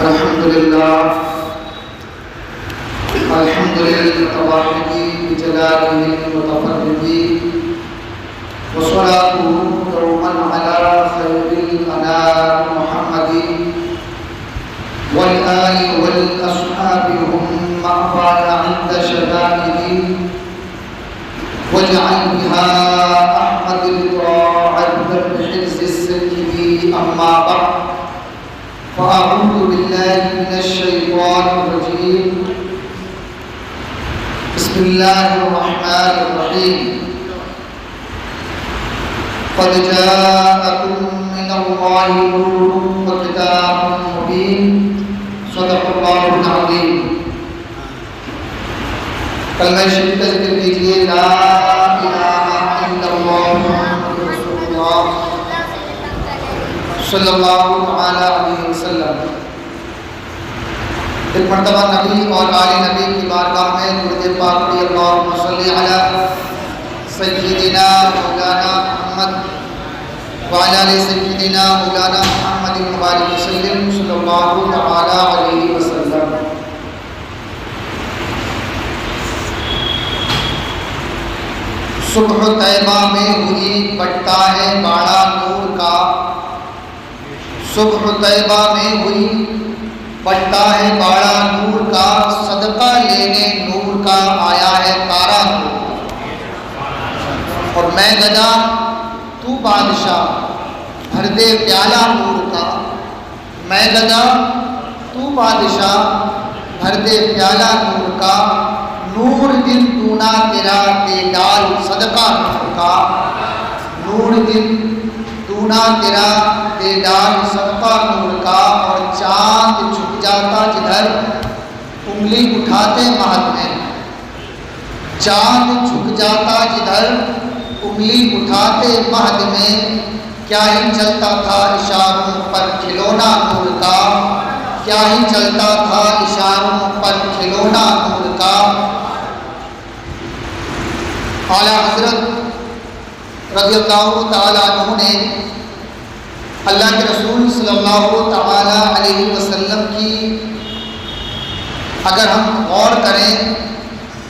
الحمد للواحد بجلاله المتفرد وصلاته دوما على خير الأنام محمد والآل والأصحاب هم معباي عند شدائد واجعل بها أحمد الطاعة بحرز السيد أما بعد فأعوذ بالله من الشيطان الرجيم بسم الله الرحمن الرحيم قد جاءكم من الله نور وكتاب مبين صدق الله العظيم کلمہ شریف کا ذکر کیجیے لا الہ الا اللہ محمد رسول اللہ صلی اللہ تعالی علیہ وسلم۔ ایک مرتبہ نبی اور آل نبی کی بارگاہ میں درود پاک پڑھی، اللہم صلی علی سیدنا مولانا محمد وعلی آل سیدنا مولانا محمد مبارک وسلم صلی اللہ تعالی علیہ وسلم۔ صبح طیبہ میں ہوئی بٹتا ہے باڑا نور کا، صبح طیبہ میں ہوئی بٹتا ہے باڑا نور کا، صدقہ لینے نور کا آیا ہے تارا نور، اور میں گدا تو بادشاہ بھر دے پیالہ نور کا، میں گدا تو بادشاہ بھر دے پیالہ نور کا، نور دن دونا تیرا دے ڈال صدقہ نور کا، نور دن دونا تیرا دے ڈال صدقہ نور کا، اور چاند جھک جاتا جدھر انگلی اٹھاتے مہد میں، چاند جھک جاتا جدھر انگلی اٹھاتے مہد میں، کیا ہی چلتا تھا اشاروں پر کھلونا نور کا، کیا ہی چلتا تھا اشاروں پر کھلونا نور کا۔ اعلیٰ حضرت رضی اللہ تعالیٰ عنہ نے اللہ کے رسول صلی اللہ تعالیٰ علیہ وسلم کی اگر ہم غور کریں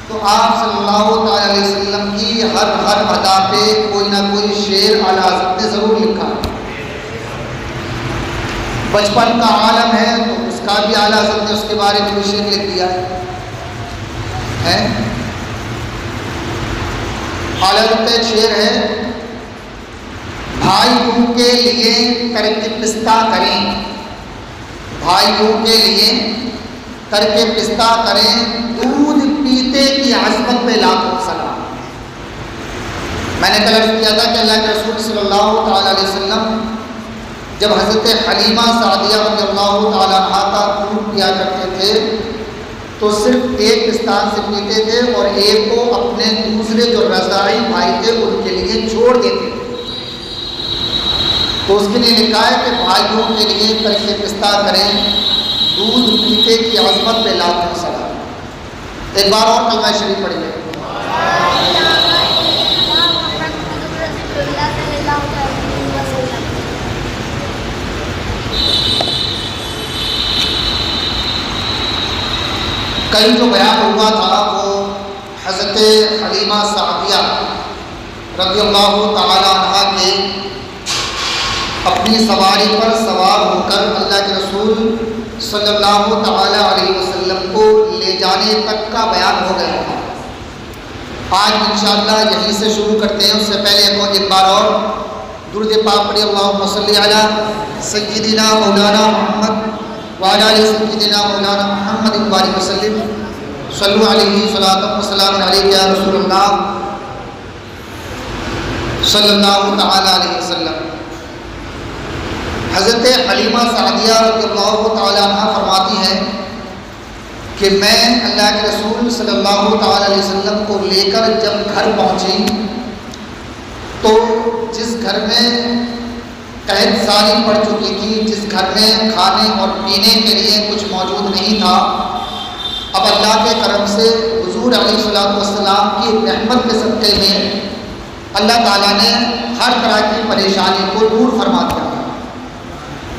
تو آپ صلی اللہ تعالیٰ علیہ وسلم کی ہر ادا پہ کوئی نہ کوئی شعر اعلیٰ حضرت نے ضرور لکھا ہے۔ بچپن کا عالم ہے تو اس کا بھی اعلیٰ حضرت نے اس کے بارے میں کوئی شعر لکھ دیا ہے۔ اعلیٰ حضرت کا ایک شعر ہے، بھائیوں کے لیے ترک پستہ کریں، بھائیوں کے لیے ترک پستہ کریں، دودھ پیتے کی عظمت پہ لاکھوں سلام۔ میں نے کل عرض کیا تھا کہ اللہ کے رسول صلی اللہ تعالیٰ علیہ وسلم جب حضرت حلیمہ سعدیہ رضی اللہ تعالیٰ عنہا کا دودھ پیا کرتے تھے تو صرف ایک پستان سے پیتے تھے اور ایک کو اپنے دوسرے جو رضاعی بھائی تھے ان کے لیے چھوڑ دیتے تھے۔ تو اس کے لیے لکھا ہے کہ بھائیوں کے لیے ترک پستہ کریں، دودھ پیتے کی عظمت پہ لاکھوں سلام۔ ایک بار اور کلمہ شریف پڑھیے۔ کل جو بیان ہوا تھا وہ حضرت حلیمہ سعدیہ رضی اللہ تعالیٰ عنہا کے اپنی سواری پر سوار ہو کر اللہ کے رسول صلی اللہ تعالیٰ علیہ وسلم کو لے جانے تک کا بیان ہو گیا تھا۔ آج انشاءاللہ یہیں سے شروع کرتے ہیں۔ اس سے پہلے ایک بار اور درود پاک پڑھی، اللہم صلی علی سیدنا مولانا محمد وعلی آل سیدنا مولانا محمد مبارک وسلم، صلو علیہ صلاۃ و سلام علیہ یا رسول اللہ صلی اللہ تعالیٰ علیہ وسلم۔ حضرت حلیمہ سعدیہ رضی اللہ تعالیٰ عنہ فرماتی ہیں کہ میں اللہ کے رسول صلی اللہ تعالیٰ علیہ وسلم کو لے کر جب گھر پہنچی تو جس گھر میں قحط سالی پڑ چکی تھی، جس گھر میں کھانے اور پینے کے لیے کچھ موجود نہیں تھا، اب اللہ کے کرم سے حضور علیہ السلام کی رحمت کے صدقے میں اللہ تعالیٰ نے ہر طرح کی پریشانی کو دور فرما دیا،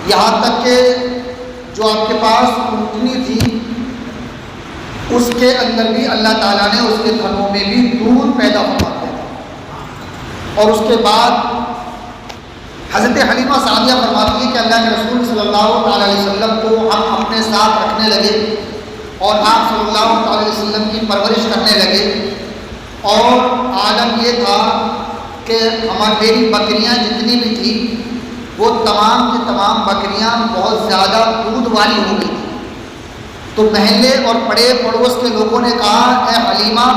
یہاں تک کہ جو آپ کے پاس اونٹنی تھی اس کے اندر بھی اللہ تعالیٰ نے اس کے تھنوں میں بھی دودھ پیدا فرما دیا۔ اور اس کے بعد حضرت حلیمہ سعدیہ فرماتی ہے کہ اللہ کے رسول صلی اللہ علیہ وسلم کو ہم اپنے ساتھ رکھنے لگے اور آپ صلی اللہ علیہ وسلم کی پرورش کرنے لگے، اور عالم یہ تھا کہ میری بکریاں جتنی بھی تھیں وہ تمام کی تمام بکریاں بہت زیادہ دودھ والی ہو گئی تھیں۔ تو محلے اور پڑے پڑوس کے لوگوں نے کہا، اے حلیمہ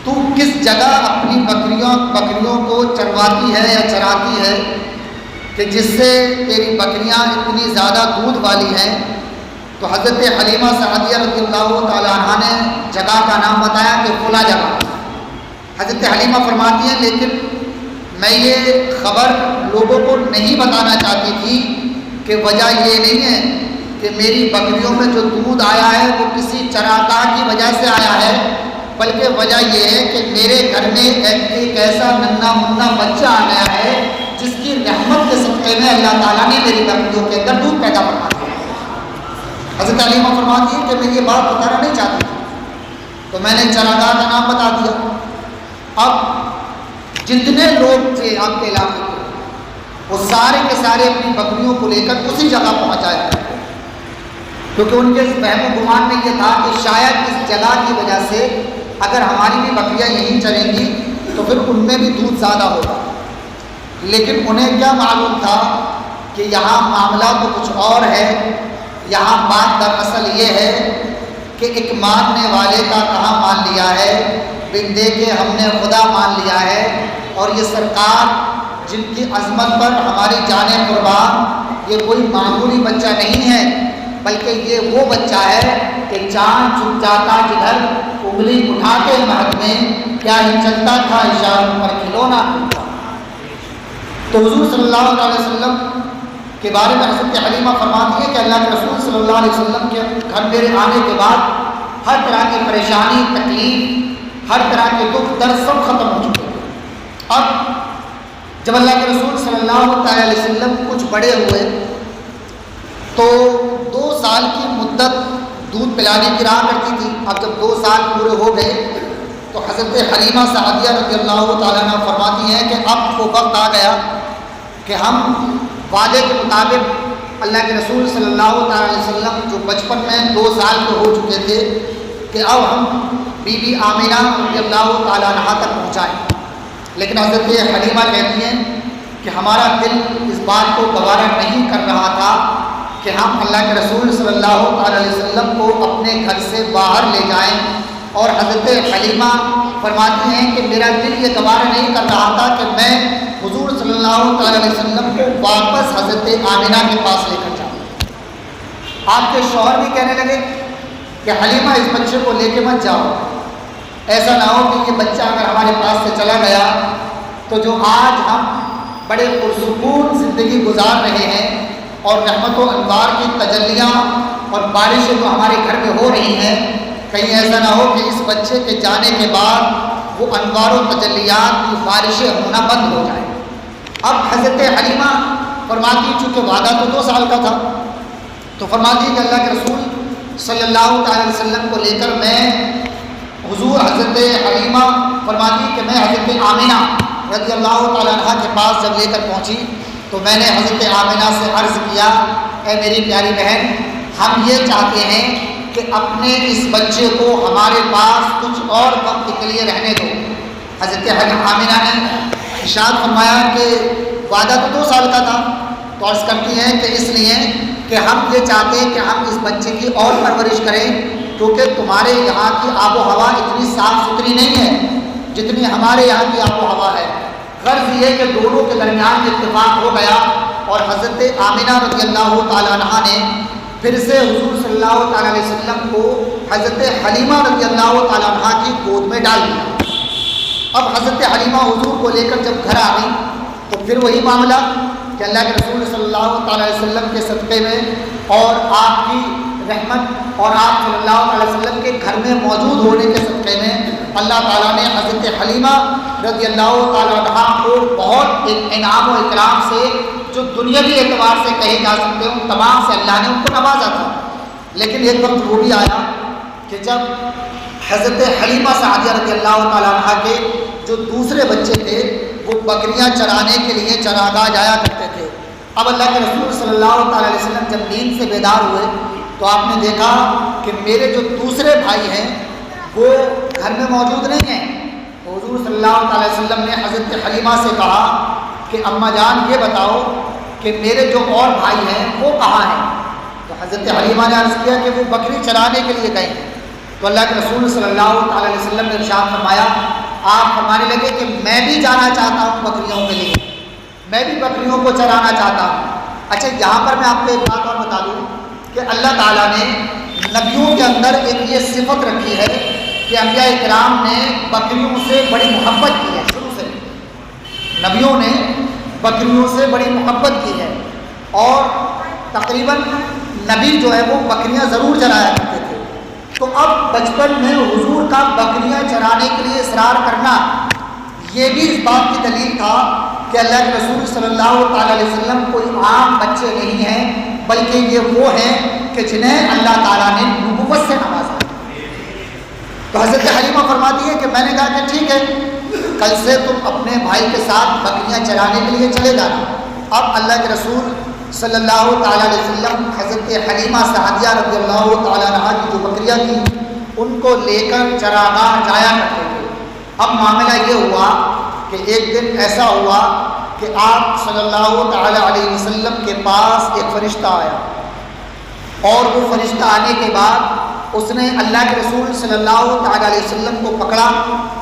تو کس جگہ اپنی بکریوں کو چرواتی ہے یا چراتی ہے کہ جس سے تیری بکریاں اتنی زیادہ دودھ والی ہیں؟ تو حضرت حلیمہ سعدیہ رضی اللہ تعالیٰ عنہ نے جگہ کا نام بتایا کہ فلاں جگہ۔ حضرت حلیمہ فرماتی ہیں لیکن میں یہ خبر لوگوں کو نہیں بتانا چاہتی تھی کہ وجہ یہ نہیں ہے کہ میری بکریوں میں جو دودھ آیا ہے وہ کسی چراگاہ کی وجہ سے آیا ہے، بلکہ وجہ یہ ہے کہ میرے گھر میں ایک ایسا ننھا منا بچہ آ گیا ہے جس کی رحمت کے صدقے میں اللہ تعالیٰ نے میری بکریوں کے اندر دودھ پیدا فرما دیا۔ حضرت حلیمہ فرماتی ہے کہ میں یہ بات بتانا نہیں چاہتی تھی، تو میں نے چراگاہ کا نام بتا دیا۔ اب جتنے لوگ تھے آپ کے علاقے کے وہ سارے کے سارے اپنی بکریوں کو لے کر اسی جگہ پہنچایا، کیونکہ ان کے فہم و گمان میں یہ تھا کہ شاید اس جگہ کی وجہ سے اگر ہماری بھی بکریاں یہیں چریں گی تو پھر ان میں بھی دودھ زیادہ ہوگا۔ لیکن انہیں کیا معلوم تھا کہ یہاں معاملہ تو کچھ اور ہے، یہاں بات دراصل یہ ہے کہ ایک ماننے والے کا کہاں مان لیا ہے، بن دے کے ہم نے خدا مان لیا ہے، اور یہ سرکار جن کی عظمت پر ہماری جانیں قربان، یہ کوئی معمولی بچہ نہیں ہے، بلکہ یہ وہ بچہ ہے کہ چاند چھپ جاتا جدھر انگلی اٹھا کے مہد میں، کیا ہی چلتا تھا اشاروں پر کھلونا ٹوٹا۔ تو حضور صلی اللہ علیہ وسلم کے بارے میں حضرت حلیمہ فرماتی ہے کہ اللہ کے رسول صلی اللہ علیہ وسلم کے گھر میرے آنے کے بعد ہر طرح کی پریشانی، تکلیف، ہر طرح کے دکھ درد سب ختم ہو چکے تھے۔ اب جب اللہ کے رسول صلی اللہ علیہ وسلم کچھ بڑے ہوئے تو 2 سال کی مدت دودھ پلانے کی راہ کرتی تھی۔ اب جب 2 سال پورے ہو گئے تو حضرت حلیمہ سعدیہ رضی اللہ تعالیٰ عنہ فرماتی ہیں کہ اب وہ وقت آ گیا کہ ہم وعدے کے مطابق اللہ کے رسول صلی اللہ علیہ وسلم جو بچپن میں 2 سال کے ہو چکے تھے کہ اب ہم بی بی آمینہ رضی اللہ تعالیٰ عنہ تک پہنچائیں۔ لیکن حضرت حلیمہ کہتی ہیں کہ ہمارا دل اس بات کو گوارا نہیں کر رہا تھا کہ ہم اللہ کے رسول صلی اللہ علیہ وسلم کو اپنے گھر سے باہر لے جائیں، اور حضرت حلیمہ فرماتی ہیں کہ میرا دل یہ گوارا نہیں کر رہا تھا کہ میں حضور صلی اللہ علیہ وسلم کو واپس حضرت آمینہ کے پاس لے کر جاؤں۔ آپ کے شوہر بھی کہنے لگے کہ حلیمہ اس بچے کو لے کے مت جاؤ، ایسا نہ ہو کہ یہ بچہ اگر ہمارے پاس سے چلا گیا تو جو آج ہم بڑے پرسکون زندگی گزار رہے ہیں اور رحمت و انوار کی تجلیاں اور بارشیں جو ہمارے گھر میں ہو رہی ہیں، کہیں ایسا نہ ہو کہ اس بچے کے جانے کے بعد وہ انوار و تجلیات کی بارشیں ہونا بند ہو جائیں۔ اب حضرت حلیمہ فرماتی چونکہ وعدہ تو 2 سال کا تھا، تو فرماتی کہ اللہ کے رسول صلی اللہ علیہ وسلم کو لے کر میں حضور حضرت حلیمہ فرماتی کہ میں حضرت آمینہ رضی اللہ تعالیٰ عنہ کے پاس جب لے کر پہنچی تو میں نے حضرت آمینہ سے عرض کیا، اے میری پیاری بہن، ہم یہ چاہتے ہیں کہ اپنے اس بچے کو ہمارے پاس کچھ اور وقت کے لیے رہنے دو۔ حضرت آمینہ نے ارشاد فرمایا کہ وعدہ تو 2 سال کا تھا، تو عرض کرتی ہیں کہ اس لیے کہ ہم یہ چاہتے ہیں کہ ہم اس بچے کی اور پرورش کریں، کیونکہ تمہارے یہاں کی آب و ہوا اتنی صاف ستھری نہیں ہے جتنی ہمارے یہاں کی آب و ہوا ہے۔ غرض یہ کہ دونوں کے درمیان اتفاق ہو گیا، اور حضرت آمینہ رضی اللہ تعالیٰ عنہ نے پھر سے حضور صلی اللہ تعالیٰ علیہ وسلم کو حضرت حلیمہ رضی اللہ تعالیٰ عنہ کی گود میں ڈال دیا۔ اب حضرت حلیمہ حضور کو لے کر جب گھر آ گئی تو پھر وہی معاملہ کہ اللہ کے رسول صلی اللہ تعالیٰ علیہ وسلم کے صدقے میں اور آپ کی رحمت اور آپ صلی اللہ علیہ وسلم کے گھر میں موجود ہونے کے صدقے میں اللہ تعالیٰ نے حضرت حلیمہ رضی اللہ تعالیٰ عنہ کو بہت ایک انعام و اکرام سے جو دنیاوی اعتبار سے کہے جا سکتے ہیں ان تمام سے اللہ نے ان کو نوازا تھا. لیکن ایک وقت وہ بھی آیا کہ جب حضرت حلیمہ سعدیہ رضی اللہ تعالیٰ عنہ کے جو دوسرے بچے تھے وہ بکریاں چرانے کے لیے چراگاہ جایا کرتے تھے. اب اللہ کے رسول صلی اللہ تعالیٰ علیہ وسلم جب نیند سے بیدار ہوئے تو آپ نے دیکھا کہ میرے جو دوسرے بھائی ہیں وہ گھر میں موجود نہیں ہیں. تو حضور صلی اللہ تعالیٰ علیہ وسلم نے حضرت حلیمہ سے کہا کہ اماں جان یہ بتاؤ کہ میرے جو اور بھائی ہیں وہ کہاں ہیں؟ تو حضرت حلیمہ نے عرض کیا کہ وہ بکری چرانے کے لیے گئے ہیں. تو اللہ کے رسول صلی اللہ تعالیٰ علیہ وسلم نے ارشاد فرمایا، آپ فرمانے لگے کہ میں بھی جانا چاہتا ہوں بکریوں کے لیے، میں بھی بکریوں کو چرانا چاہتا ہوں. اچھا یہاں پر میں آپ کو ایک بات اور بتا دوں کہ اللہ تعالیٰ نے نبیوں کے اندر ایک یہ صفت رکھی ہے کہ انبیاء کرام نے بکریوں سے بڑی محبت کی ہے. شروع سے نبیوں نے بکریوں سے بڑی محبت کی ہے اور تقریباً نبی جو ہے وہ بکریاں ضرور چرایا کرتے تھے. تو اب بچپن میں حضور کا بکریاں چرانے کے لیے اصرار کرنا یہ بھی اس بات کی دلیل تھا کہ اللہ کے رسول صلی اللہ تعالیٰ علیہ وسلم کوئی عام بچے نہیں ہیں بلکہ یہ وہ ہیں کہ جنہیں اللہ تعالیٰ نے نبوت سے نوازا. تو حضرت حلیمہ فرماتی ہے کہ میں نے کہا کہ ٹھیک ہے کل سے تم اپنے بھائی کے ساتھ بکریاں چرانے کے لیے چلے جانا. اب اللہ کے رسول صلی اللہ تعالیٰ علیہ وسلم حضرت حلیمہ سعدیہ رضی اللہ تعالیٰ عنہ کی جو بکریاں تھیں ان کو لے کر چراگاہ جایا کرتے تھے. اب معاملہ یہ ہوا کہ ایک دن ایسا ہوا کہ آپ صلی اللہ تعالیٰ علیہ وسلم کے پاس ایک فرشتہ آیا اور وہ فرشتہ آنے کے بعد اس نے اللہ کے رسول صلی اللہ تعالیٰ علیہ وسلم کو پکڑا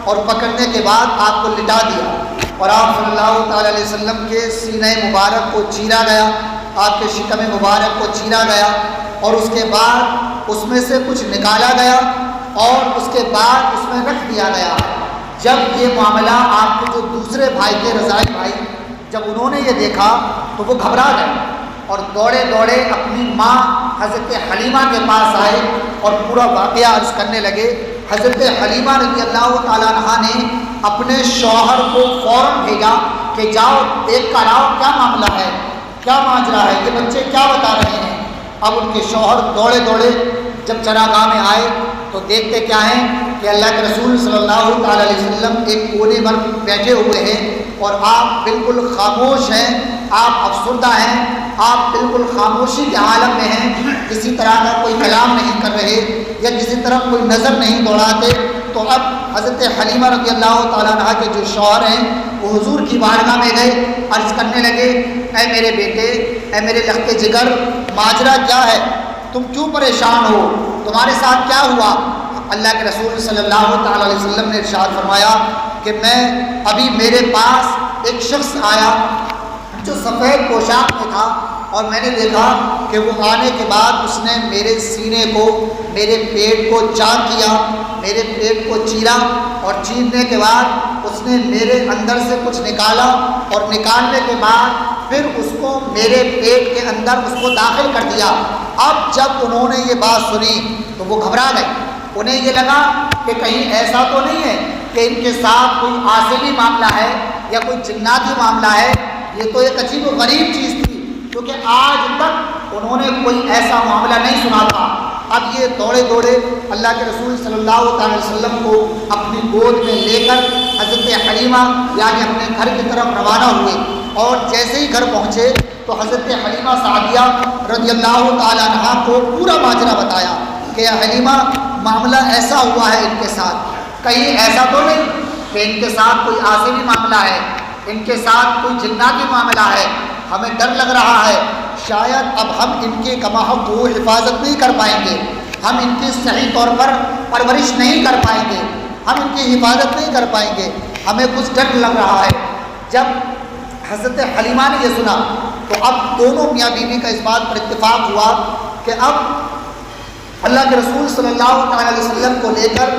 اور پکڑنے کے بعد آپ کو لٹا دیا اور آپ صلی اللہ تعالیٰ علیہ وسلم کے سینہ مبارک کو چیرا گیا، آپ کے شکم مبارک کو چیرا گیا اور اس کے بعد اس میں سے کچھ نکالا گیا اور اس کے بعد اس میں رکھ دیا گیا. جب یہ معاملہ آپ کے جو دوسرے بھائی تھے رضائی بھائی جب انہوں نے یہ دیکھا تو وہ گھبرا گئے اور دوڑے دوڑے اپنی ماں حضرت حلیمہ کے پاس آئے اور پورا واقعہ عرض کرنے لگے. حضرت حلیمہ رضی اللہ تعالیٰ عنہ نے اپنے شوہر کو فوراً بھیجا کہ جاؤ دیکھ کر آؤ کیا معاملہ ہے، کیا ماجرا ہے، یہ بچے کیا بتا رہے ہیں. اب ان کے شوہر دوڑے دوڑے جب چراگاہ میں آئے تو دیکھتے کیا ہیں کہ اللہ کے رسول صلی اللہ تعالیٰ علیہ وسلم ایک کونے پر بیٹھے ہوئے ہیں اور آپ بالکل خاموش ہیں، آپ افسردہ ہیں، آپ بالکل خاموشی کے عالم میں ہیں، کسی طرح کا کوئی کلام نہیں کر رہے یا کسی طرح کوئی نظر نہیں دوڑاتے. تو اب حضرت حلیمہ رضی اللہ تعالیٰ عنہ کے جو شوہر ہیں وہ حضور کی بارگاہ میں گئے، عرض کرنے لگے اے میرے بیٹے، اے میرے لخت جگر، ماجرا کیا ہے، تم کیوں پریشان ہو، تمہارے ساتھ کیا ہوا؟ اللہ کے رسول صلی اللہ تعالیٰ علیہ وسلم نے ارشاد فرمایا کہ ابھی میرے پاس ایک شخص آیا جو سفید پوشاک میں تھا اور میں نے دیکھا کہ وہ آنے کے بعد اس نے میرے سینے کو، میرے پیٹ کو چاک کیا، میرے پیٹ کو چیرا اور چیرنے کے بعد اس نے میرے اندر سے کچھ نکالا اور نکالنے کے بعد پھر اس کو میرے پیٹ کے اندر اس کو داخل کر دیا. اب جب انہوں نے یہ بات سنی تو وہ گھبرا گئے. انہیں یہ لگا کہ کہیں ایسا تو نہیں ہے کہ ان کے ساتھ کوئی عاصمی معاملہ ہے یا کوئی جناتی معاملہ ہے. یہ تو ایک عجیب و غریب چیز تھی کیونکہ آج تک انہوں نے کوئی ایسا معاملہ نہیں سنا تھا. اب یہ دوڑے دوڑے اللہ کے رسول صلی اللہ تعالی وسلم کو اپنی گود میں لے کر حضرت حلیمہ یعنی اپنے گھر کی طرف روانہ ہوئے اور جیسے ہی گھر پہنچے تو حضرت حلیمہ سعدیہ رضی اللہ تعالی عنہ کو پورا ماجرا بتایا کہ حلیمہ معاملہ ایسا ہوا ہے ان کے ساتھ، کہیں ایسا تو نہیں کہ ان کے ساتھ کوئی عاصمی معاملہ ہے، ان کے ساتھ کوئی جناتی معاملہ ہے، ہمیں ڈر لگ رہا ہے شاید اب ہم ان کی کما حق حفاظت نہیں کر پائیں گے، ہم ان کی صحیح طور پر پرورش نہیں کر پائیں گے، ہم ان کی حفاظت نہیں کر پائیں گے، ہمیں کچھ ڈر لگ رہا ہے. جب حضرت حلیمہ نے یہ سنا تو اب دونوں میاں بیوی کا اس بات پر اتفاق ہوا کہ اب اللہ کے رسول صلی اللہ تعالی علیہ وسلم کو لے کر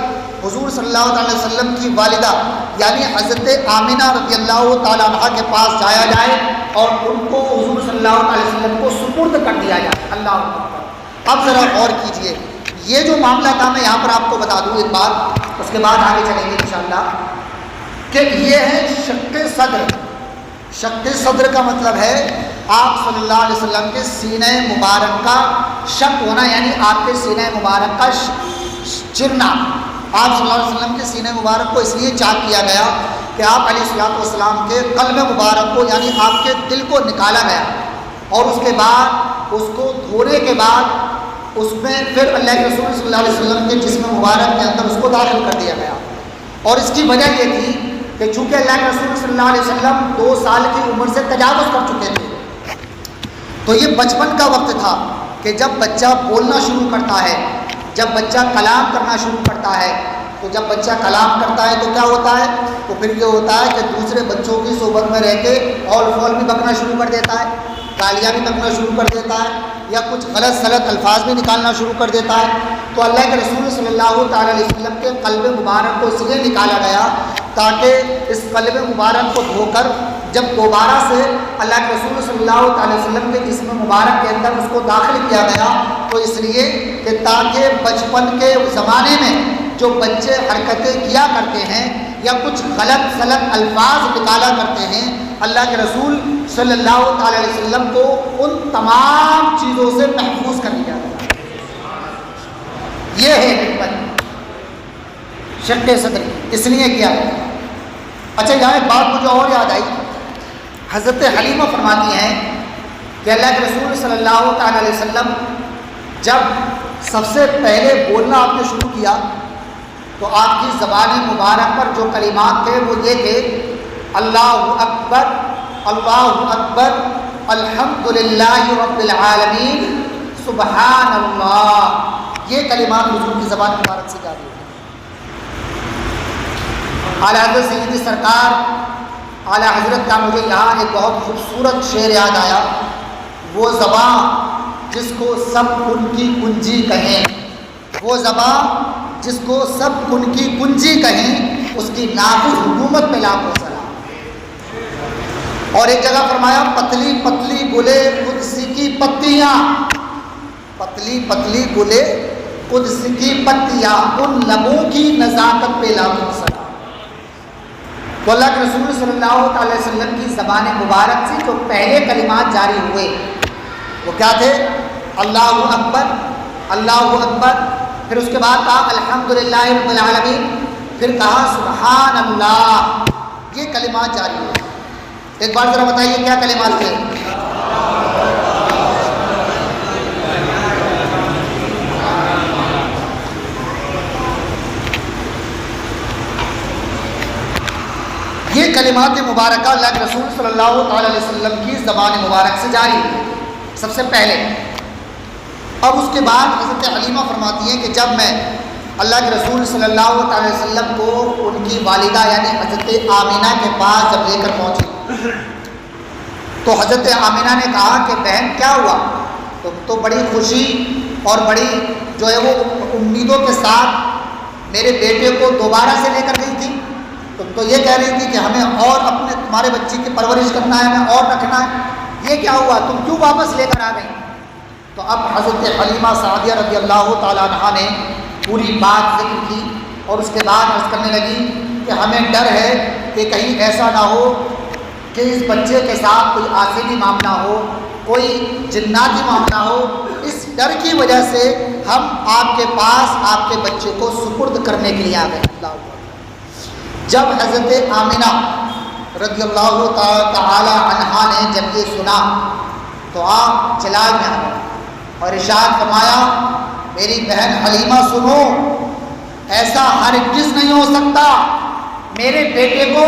حضور صلی اللہ تعالی وسلم کی والدہ یعنی حضرت آمینہ رضی اللہ تعالیٰ عنہ کے پاس جایا جائے اور ان کو حضور صلی اللہ علیہ وسلم کو سپرد کر دیا جائے. اللہ اکبر. اب ذرا غور کیجئے، یہ جو معاملہ تھا میں یہاں پر آپ کو بتا دوں ایک بات، اس کے بعد آگے چلیں گے انشاءاللہ، کہ یہ ہے شق صدر. شق صدر کا مطلب ہے آپ صلی اللہ علیہ وسلم کے سینہ مبارک کا شق ہونا، یعنی آپ کے سینہ مبارک کا چرنا۔ آپ صلی اللہ علیہ وسلم کے سینہ مبارک کو اس لیے چاک کیا گیا کہ آپ علیہ الصلوۃ والسلام کے قلب مبارک کو، یعنی آپ کے دل کو نکالا گیا، اور اس کے بعد اس کو دھونے کے بعد اس میں پھر اللہ کے رسول صلی اللہ علیہ وسلم کے جسم مبارک کے اندر اس کو داخل کر دیا گیا۔ اور اس کی وجہ یہ تھی کہ چونکہ اللہ کے رسول صلی اللہ علیہ وسلم 2 سال کی عمر سے تجاوز کر چکے تھے، تو یہ بچپن کا وقت تھا کہ جب بچہ بولنا شروع کرتا ہے، جب بچہ کلام کرنا شروع کرتا ہے، تو جب بچہ کلام کرتا ہے تو کیا ہوتا ہے؟ تو پھر یہ ہوتا ہے کہ دوسرے بچوں کی صحبت میں رہ کے اول فول بھی بکنا شروع کر دیتا ہے، گالیاں بھی بکنا شروع کر دیتا ہے، یا کچھ غلط سلط الفاظ بھی نکالنا شروع کر دیتا ہے۔ تو اللہ کے رسول صلی اللہ تعالیٰ علیہ وسلم کے قلب مبارک کو اس لیے نکالا گیا تاکہ اس قلب مبارک کو دھو کر جب دوبارہ سے اللہ کے رسول صلی اللہ تعالیٰ علیہ وسلم کے جسم مبارک کے اندر اس کو داخل کیا گیا، تو اس لیے کہ تاکہ بچپن کے زمانے میں جو بچے حرکتیں کیا کرتے ہیں یا کچھ غلط سلط الفاظ نکالا کرتے ہیں، اللہ کے رسول صلی اللہ تعالیٰ علیہ وسلم کو ان تمام چیزوں سے محفوظ کر دیا گیا۔ یہ ہے حکمت شق صدر، اس لیے کیا ہے۔ اچھا، یہاں ایک بات مجھے اور یاد آئی، حضرت حلیمہ فرماتی ہیں کہ اللہ کے رسول صلی اللہ تعالیٰ علیہ وسلم جب سب سے پہلے بولنا آپ نے شروع کیا تو آپ کی زبان مبارک پر جو کلمات تھے وہ یہ تھے: اللہ اکبر، اللہ اکبر، الحمدللہ رب العالمین، سبحان اللہ۔ یہ کلمات حضور کی زبان مبارک سے جاری ہوئے۔ اعلیٰ حضرت سیدی سرکار اعلیٰ حضرت کا مجھے یہاں ایک بہت خوبصورت شعر یاد آیا: وہ زباں جس کو سب کن کی کنجی کہیں، وہ زباں جس کو سب کن کی کنجی کہیں، اس کی نافذ حکومت پہ لاکھوں سلام۔ اور ایک جگہ فرمایا: پتلی پتلی گلے قدس کی پتیاں، پتلی پتلی گلے قدس کی پتیاں، ان لبوں کی نزاکت پہ لاکھوں سلام۔ تو اللہ کے رسول صلی اللہ تعالی وسلم کی زبان مبارک سے جو پہلے کلمات جاری ہوئے وہ کیا تھے؟ اللہ اکبر، اللہ اکبر، پھر اس کے بعد کہا الحمدللہ رب العالمین، پھر کہا سبحان اللہ۔ یہ کلمات جاری ہوئے۔ ایک بار ذرا بتائیے کیا کلمات تھے؟ یہ کلمات مبارکہ اللہ کے رسول صلی اللہ تعالی علیہ وسلم کی زبان مبارک سے جاری ہوئی سب سے پہلے۔ اب اس کے بعد حضرت حلیمہ فرماتی ہیں کہ جب میں اللہ کے رسول صلی اللہ تعالی علیہ وسلم کو ان کی والدہ یعنی حضرت آمینہ کے پاس جب لے کر پہنچی تو حضرت آمینہ نے کہا کہ بہن کیا ہوا؟ تو بڑی خوشی اور بڑی جو ہے وہ امیدوں کے ساتھ میرے بیٹے کو دوبارہ سے لے کر گئی تھی۔ تو یہ کہہ رہی تھی کہ ہمیں اور اپنے تمہارے بچے کی پرورش کرنا ہے، ہمیں اور رکھنا ہے۔ یہ کیا ہوا؟ تم کیوں واپس لے کر آ گئی؟ تو اب حضرت حلیمہ سعدیہ رضی اللہ تعالیٰ عنہا نے پوری بات ذکر کی اور اس کے بعد عرض کرنے لگی کہ ہمیں ڈر ہے کہ کہیں ایسا نہ ہو کہ اس بچے کے ساتھ کوئی آسیبی معاملہ ہو، کوئی جناتی معاملہ ہو۔ اس ڈر کی وجہ سے ہم آپ کے پاس آپ کے بچے کو سپرد کرنے کے لیے آ گئے۔ اللہ اکبر۔ جب حضرت آمینہ رضی اللہ تعالی عنہا نے جب یہ سنا تو آپ جلال میں آ گئے اور ارشاد فرمایا: میری بہن حلیمہ سنو، ایسا ہرگز نہیں ہو سکتا، میرے بیٹے کو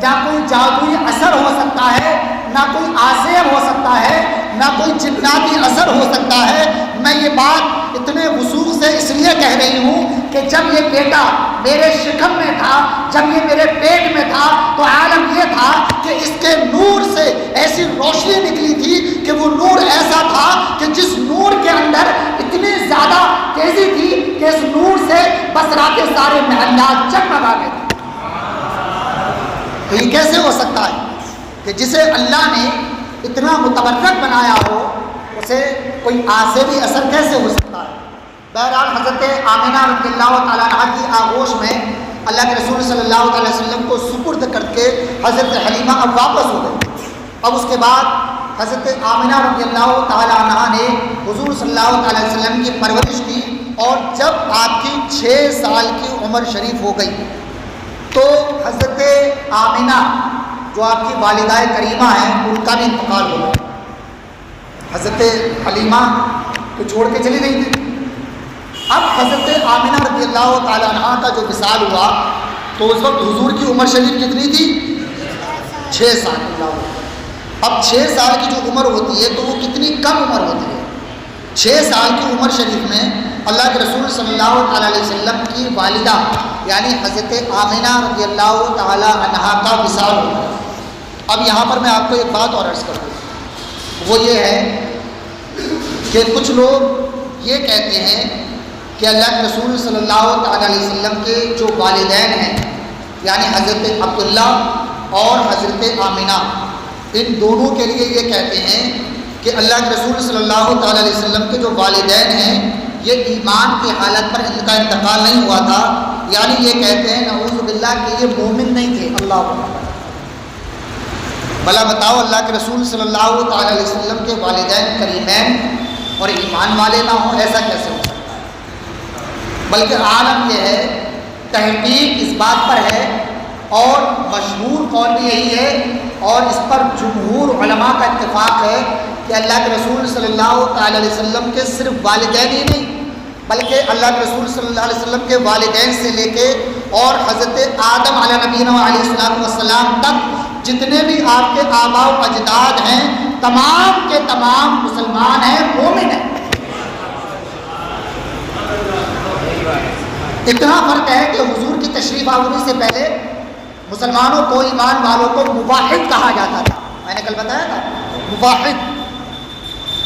نہ کوئی جادوئی اثر ہو سکتا ہے، نہ کوئی آسیب ہو سکتا ہے، نہ کوئی جناتی اثر ہو سکتا ہے۔ میں یہ بات اتنے وثوق سے اس لیے کہہ رہی ہوں کہ جب یہ بیٹا میرے شکم میں تھا، جب یہ میرے پیٹ میں تھا، تو عالم یہ تھا کہ اس کے نور سے ایسی روشنی نکلی تھی کہ وہ نور ایسا تھا کہ جس نور کے اندر اتنی زیادہ تیزی تھی کہ اس نور سے بس رات سارے محلات جگمگا گئے تھے۔ تو یہ کیسے ہو سکتا ہے کہ جسے اللہ نے اتنا متبرک بنایا ہو اسے کوئی آسیبی اثر کیسے ہو سکتا ہے؟ بہرحال حضرت آمینہ رضی اللہ تعالیٰ عنہ کی آغوش میں اللہ کے رسول صلی اللہ علیہ وسلم کو سپرد کر کے حضرت حلیمہ اب واپس ہو گئے۔ اب اس کے بعد حضرت آمنہ رضی اللہ تعالیٰ عنہ نے حضور صلی اللہ تعالی وسلم کی پرورش کی، اور جب آپ کی 6 سال کی عمر شریف ہو گئی تو حضرت آمنہ جو آپ کی والدہ کریمہ ہیں ان کا بھی انتقال ہو گیا۔ حضرت حلیمہ تو چھوڑ کے چلی گئی تھی۔ اب حضرت آمنہ رضی اللہ تعالیٰ عنہ کا جو وصال ہوا تو اس وقت حضور کی عمر شریف کتنی تھی؟ 6 سال۔ اب 6 سال کی جو عمر ہوتی ہے تو وہ کتنی کم عمر ہوتی ہے۔ 6 سال کی عمر شریف میں اللہ کے رسول صلی اللہ تعالیٰ علیہ وسلم کی والدہ یعنی حضرت آمنہ رضی اللہ تعالیٰ عنہا کا وصال ہو گیا۔ اب یہاں پر میں آپ کو ایک بات اور عرض کروں، وہ یہ ہے کہ کچھ لوگ یہ کہتے ہیں کہ اللہ کے رسول صلی اللہ تعالیٰ علیہ وسلم کے جو والدین ہیں یعنی حضرت عبداللہ اور حضرت آمنہ، ان دونوں کے لیے یہ کہتے ہیں کہ اللہ کے رسول صلی اللہ تعالیٰ علیہ وسلم کے جو والدین ہیں یہ ایمان کی حالت پر ان کا انتقال نہیں ہوا تھا، یعنی یہ کہتے ہیں نعوذ باللہ کہ یہ مومن نہیں تھے۔ اللہ بھلا بتاؤ، اللہ کے رسول صلی اللہ تعالیٰ علیہ وسلم کے والدین کریمین اور ایمان والے نہ ہوں، ایسا کیسے ہو سکتا ہے؟ بلکہ عالم یہ ہے، تحقیق اس بات پر ہے اور مشہور قول بھی یہی ہے اور اس پر جمہور علماء کا اتفاق ہے کہ اللہ کے رسول صلی اللہ تعالی علیہ وسلم کے صرف والدین ہی نہیں بلکہ اللہ کے رسول صلی اللہ علیہ وسلم کے والدین سے لے کے اور حضرت آدم علیہ نبینا علیہ السلام والسلام تک جتنے بھی آپ کے آباء و اجداد ہیں تمام کے تمام مسلمان ہیں، مومن ہیں۔ اتنا فرق ہے کہ حضور کی تشریف آوری سے پہلے مسلمانوں کو، ایمان والوں کو موحد کہا جاتا تھا۔ میں نے کل بتایا تھا، موحد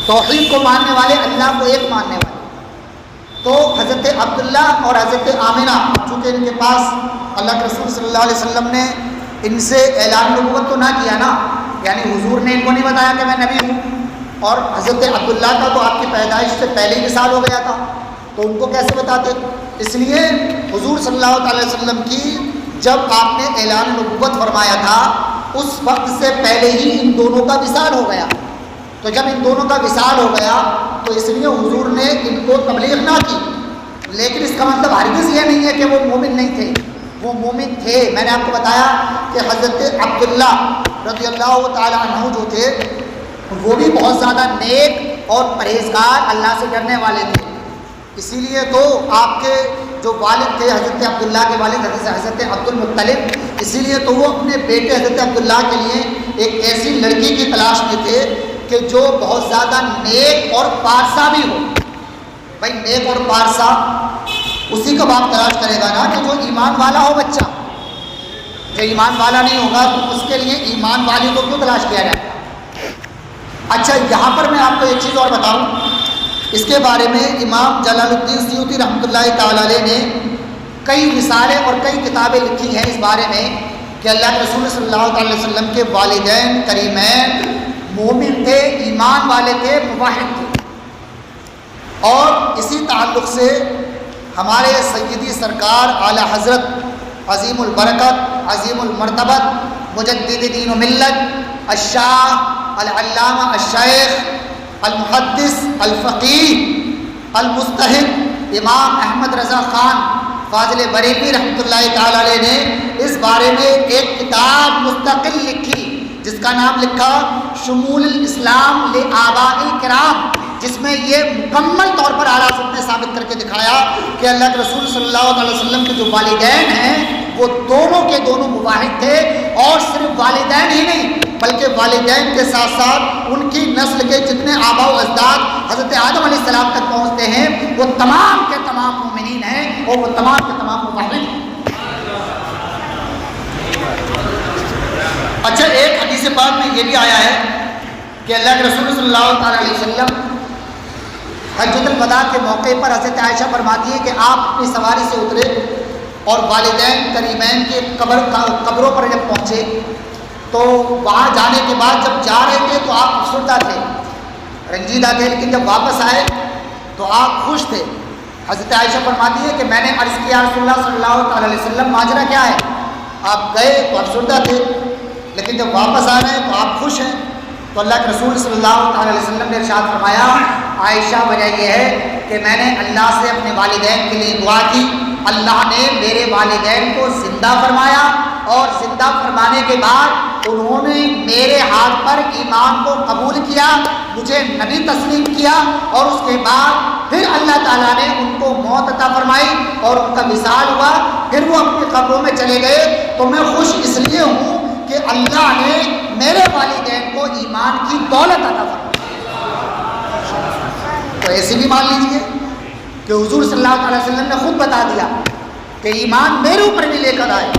توحید کو ماننے والے، اللہ کو ایک ماننے والے۔ تو حضرت عبداللہ اور حضرت آمنہ چونکہ ان کے پاس اللہ کے رسول صلی اللہ علیہ وسلم نے ان سے اعلان نبوت تو نہ کیا نا، یعنی حضور نے ان کو نہیں بتایا کہ میں نبی ہوں، اور حضرت عبداللہ کا تو آپ کی پیدائش سے پہلے ہی وصال ہو گیا تھا، تو ان کو کیسے بتاتے؟ اس لیے حضور صلی اللہ تعالی وسلم کی جب آپ نے اعلان نبوت فرمایا تھا اس وقت سے پہلے ہی ان دونوں کا وصال ہو گیا۔ تو جب ان دونوں کا وصال ہو گیا تو اس لیے حضور نے ان کو تبلیغ نہ کی، لیکن اس کا مطلب ہرگز یہ نہیں ہے کہ وہ مومن نہیں تھے، وہ مومن تھے۔ میں نے آپ کو بتایا کہ حضرت عبداللہ رضی اللہ تعالی عنہ جو تھے وہ بھی بہت زیادہ نیک اور پرہیزگار، اللہ سے ڈرنے والے تھے، اسی لیے تو آپ کے جو والد تھے حضرت عبداللہ کے والد حضرت عبد المطلب، اسی لیے تو وہ اپنے بیٹے حضرت عبداللہ کے لیے ایک ایسی لڑکی کی تلاش میں تھے کہ جو بہت زیادہ نیک اور پارسا بھی ہو۔ بھائی نیک اور پارسا اسی کا باپ تلاش کرے گا نا کہ جو ایمان والا ہو بچہ، جو ایمان والا نہیں ہوگا تو اس کے لیے ایمان والی کو کیوں تلاش کیا جائے؟ اچھا یہاں پر میں آپ کو ایک چیز اور بتاؤں، اس کے بارے میں امام جلال الدین سیوطی رحمۃ اللہ تعالی علیہ نے کئی رسالے اور کئی کتابیں لکھی ہیں اس بارے میں کہ اللہ کے رسول صلی اللہ علیہ وسلم کے والدین کریمین مومن تھے، ایمان والے تھے، موحد تھے۔ اور اسی تعلق سے ہمارے سیدی سرکار اعلی حضرت عظیم البرکت عظیم المرتبت مجدد دین و ملت الشاہ العلامہ الشیخ المحدث الفقیہ المجتہد امام احمد رضا خان فاضل بریلوی رحمۃ اللہ تعالی علیہ نے اس بارے میں ایک کتاب مستقل لکھی جس کا نام لکھا شمول الاسلام لآباء الکرام، جس میں یہ مکمل طور پر اعلیٰ حضرت نے ثابت کر کے دکھایا کہ اللہ کے رسول صلی اللہ علیہ وسلم کے جو والدین ہیں وہ دونوں کے دونوں موحد تھے، اور صرف والدین ہی نہیں بلکہ والدین کے ساتھ ساتھ ان کی نسل کے جتنے آباء و اجداد حضرت آدم علیہ السلام تک پہنچتے ہیں وہ تمام کے تمام مومنین ہیں اور وہ تمام کے تمام موحد ہیں۔ اچھا ایک حدیث پاک میں یہ بھی آیا ہے کہ اللہ کے رسول صلی اللہ تعالی علیہ وسلم حجۃ الوداع کے موقع پر حضرت عائشہ فرماتی ہے کہ آپ اپنی سواری سے اترے اور والدین کریمین کے قبروں پر جب پہنچے تو وہاں جانے کے بعد جب جا رہے تھے تو آپ افسردہ تھے، رنجیدہ تھے، لیکن جب واپس آئے تو آپ خوش تھے۔ حضرت عائشہ فرماتی ہے کہ میں نے عرض کیا رسول اللہ صلی اللہ تعالی علیہ وسلم ماجرا کیا ہے؟ آپ گئے تو افسردہ تھے، لیکن جب واپس آ رہے ہیں تو آپ خوش ہیں. تو اللہ کے رسول صلی اللہ تعالیٰ علیہ وسلم نے ارشاد فرمایا عائشہ وجہ یہ ہے کہ میں نے اللہ سے اپنے والدین کے لیے دعا کی, اللہ نے میرے والدین کو زندہ فرمایا اور زندہ فرمانے کے بعد انہوں نے میرے ہاتھ پر ایمان کو قبول کیا, مجھے نبی تسلیم کیا اور اس کے بعد پھر اللہ تعالیٰ نے ان کو موت عطا فرمائی اور ان کا وصال ہوا, پھر وہ اپنی قبروں میں چلے گئے. تو میں خوش اس لیے ہوں کہ اللہ نے میرے والدین کو ایمان کی دولت عطا فرمائی. تو ایسے بھی مان لیجئے کہ حضور صلی اللہ علیہ وسلم نے خود بتا دیا کہ ایمان میرے اوپر بھی لے کر آئے.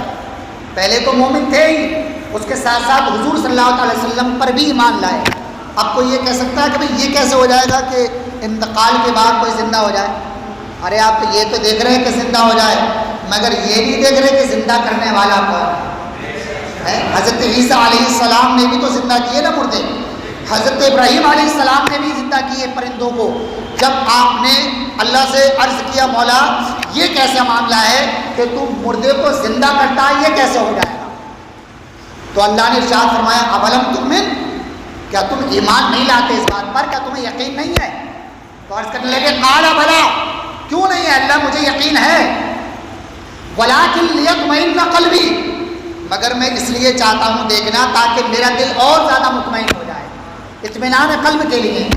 پہلے تو مومن تھے ہی, اس کے ساتھ ساتھ حضور صلی اللہ علیہ وسلم پر بھی ایمان لائے. اب کوئی یہ کہہ سکتا ہے کہ بھئی یہ کیسے ہو جائے گا کہ انتقال کے بعد کوئی زندہ ہو جائے؟ ارے آپ تو یہ تو دیکھ رہے ہیں کہ زندہ ہو جائے, مگر یہ نہیں دیکھ رہے کہ زندہ کرنے والا کون ہے. حضرت عیسیٰ علیہ السلام نے بھی تو زندہ کیے نا مردے. حضرت ابراہیم علیہ السلام نے بھی زندہ کیے پرندوں کو. جب آپ نے اللہ سے عرض کیا مولا یہ کیسا معاملہ ہے کہ تم مردے کو زندہ کرتا ہے, یہ کیسے ہو جائے گا؟ تو اللہ نے ارشاد فرمایا اولم تؤمن, کیا تم ایمان نہیں لاتے اس بات پر, کیا تمہیں یقین نہیں ہے؟ تو عرض کرنے لگے قال بلا, کیوں نہیں ہے اللہ, مجھے یقین ہے. ولکن لیطمئن قلبی, مگر میں اس لیے چاہتا ہوں دیکھنا تاکہ میرا دل اور زیادہ مطمئن ہو جائے, اطمینان قلب کے لیے.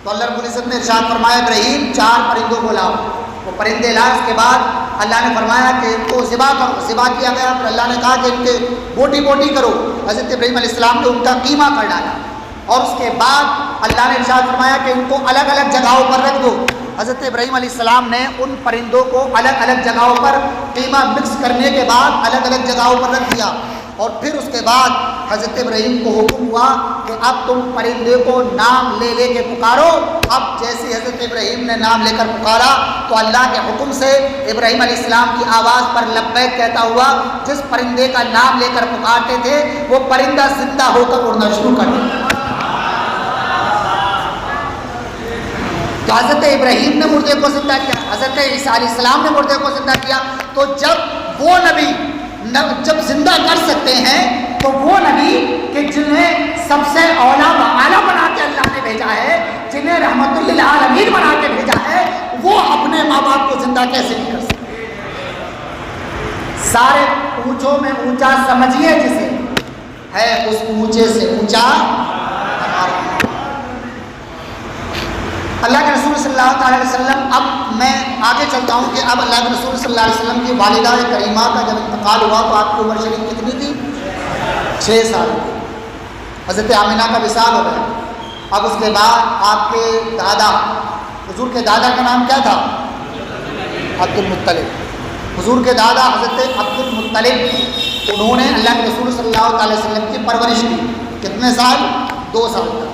تو اللہ رب العزت نے ارشاد فرمایا ابراہیم 4 پرندوں کو لاؤ. وہ پرندے لائے, اس کے بعد اللہ نے فرمایا کہ ان کو ذبح کرو. ذبح کیا گیا, پھر اللہ نے کہا کہ ان کے بوٹی بوٹی کرو. حضرت ابراہیم علیہ السلام نے ان کا قیمہ کر ڈالا اور اس کے بعد اللہ نے ارشاد فرمایا کہ ان کو الگ الگ جگہوں پر رکھ دو. حضرت ابراہیم علیہ السلام نے ان پرندوں کو الگ الگ جگہوں پر قیمہ مکس کرنے کے بعد الگ الگ جگہوں پر رکھ دیا. اور پھر اس کے بعد حضرت ابراہیم کو حکم ہوا کہ اب تم پرندے کو نام لے لے کے پکارو. اب جیسے حضرت ابراہیم نے نام لے کر پکارا تو اللہ کے حکم سے ابراہیم علیہ السلام کی آواز پر لبیک کہتا ہوا جس پرندے کا نام لے کر پکارتے تھے وہ پرندہ زندہ ہو کر اڑنا شروع کر دیا. تو حضرت ابراہیم نے مردے کو زندہ کیا, حضرت عیسیٰ علیہ السلام نے مردے کو زندہ کیا. تو جب وہ نبی جب زندہ کر سکتے ہیں تو وہ نبی کہ جنہیں سب سے اولا و اعلیٰ بنا کے اللہ نے بھیجا ہے, جنہیں رحمت للعالمین بنا کے بھیجا ہے, وہ اپنے ماں باپ کو زندہ کیسے نہیں کر سکتے؟ سارے اونچوں میں اونچا سمجھیے جسے ہے, اس اونچے سے اونچا اللہ کے رسول صلی اللہ تعالیٰ علیہ وسلم. اب میں آگے چلتا ہوں کہ اب اللہ کے رسول صلی اللہ علیہ وسلم کی والدہ کریمہ کا جب انتقال ہوا تو آپ کی عمر شریف کتنی تھی؟ 6 سال. حضرت آمینہ کا وصال ہو گیا. اب اس کے بعد آپ کے دادا, حضور کے دادا کا نام کیا تھا؟ عبد المطلب. حضور کے دادا حضرت عبد المطلب, انہوں نے اللہ کے رسول صلی اللہ تعالیٰ علیہ وسلم کی پرورش کی. کتنے سال؟ 2 سال تک.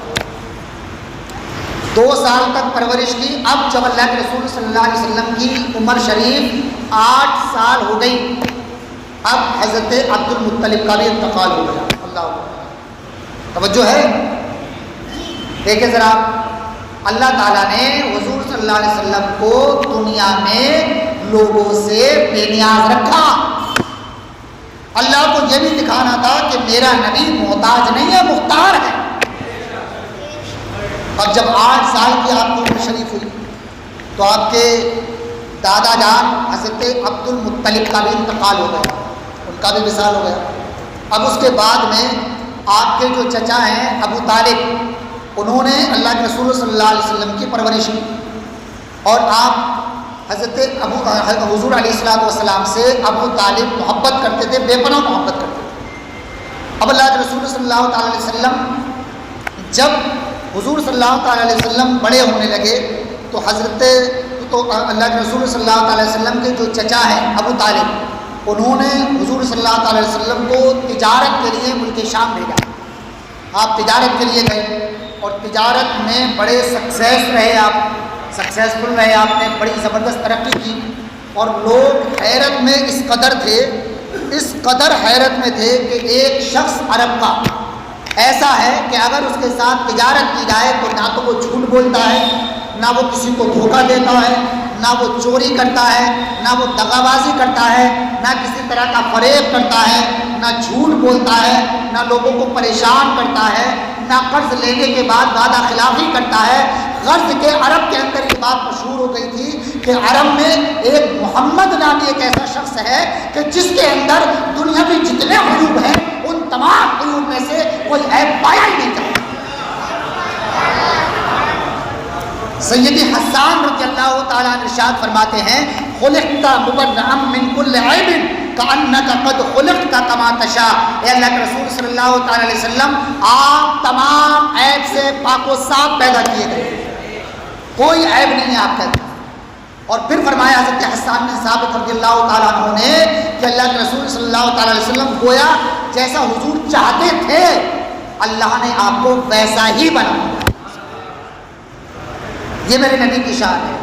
2 سال تک پرورش کی. اب جب اللہ کے رسول صلی اللہ علیہ وسلم کی عمر شریف 8 سال ہو گئی, اب حضرت عبد المطلب کا بھی انتقال ہو گیا. اللہ توجہ ہے, دیکھیں ذرا, اللہ تعالیٰ نے حضور صلی اللہ علیہ وسلم کو دنیا میں لوگوں سے بے نیاز رکھا. اللہ کو یہ بھی دکھانا تھا کہ میرا نبی محتاج نہیں ہے, مختار ہے. اب جب 8 سال کی آپ کی عمر شریف ہوئی تو آپ کے دادا جان حضرت عبد المطلب کا بھی انتقال ہو گیا, ان کا بھی وصال ہو گیا. اب اس کے بعد میں آپ کے جو چچا ہیں ابو طالب, انہوں نے اللہ کے رسول صلی اللہ علیہ وسلم کی پرورش کی اور آپ حضرت حضور علیہ السلام سے ابو طالب محبت کرتے تھے, بے پناہ محبت کرتے تھے. اب اللہ کے رسول صلی اللہ تعالیٰ علیہ وسلم جب حضور صلی اللہ تعالیٰ علیہ وسلم بڑے ہونے لگے تو اللہ کے رسول صلی اللہ تعالیٰ علیہ وسلم کے جو چچا ہیں ابو طالب, انہوں نے حضور صلی اللہ تعالیٰ علیہ وسلم کو تجارت کے لیے ملک شام بھیجا. آپ تجارت کے لیے گئے اور تجارت میں بڑے سکسیس رہے, آپ سکسیسفل رہے, آپ نے بڑی زبردست ترقی کی. اور لوگ حیرت میں اس قدر حیرت میں تھے کہ ایک شخص عرب کا ایسا ہے کہ اگر اس کے ساتھ تجارت کی جائے تو نہ تو وہ جھوٹ بولتا ہے, نہ وہ کسی کو دھوکہ دیتا ہے, نہ وہ چوری کرتا ہے، نہ وہ دغا بازی کرتا ہے، نہ کسی طرح کا فریب کرتا ہے، نہ جھوٹ بولتا ہے، نہ لوگوں کو پریشان کرتا ہے، نہ قرض لینے کے بعد وعدہ خلافی کرتا ہے۔ غرض کے عرب کے اندر یہ بات مشہور ہو گئی تھی کہ عرب میں ایک محمد نامی ایک ایسا شخص ہے کہ جس کے اندر دنیا میں جتنے عیوب ہیں ان تمام عیوب میں سے کوئی عیب پایا ہی نہیں جاتا۔ سیدی حسان رضی اللہ تعالیٰ عنہ ارشاد فرماتے ہیں خلقت مبرئا من کل عیب کأنک قد خلقت کما تشاء۔ اے اللہ کے رسول صلی اللہ تعالیٰ علیہ وسلم، آپ تمام عیب سے پاک و صاف پیدا کیے گئے، کوئی عیب نہیں ہے آپ کے اندر۔ اور پھر فرمایا حضرت حسان بن ثابت رضی اللہ تعالیٰ عنہ نے کہ اللہ کے رسول صلی اللہ تعالیٰ علیہ وسلم گویا جیسا حضور چاہتے تھے اللہ نے آپ کو ویسا ہی بنایا۔ یہ میرے نبی کی شان ہے۔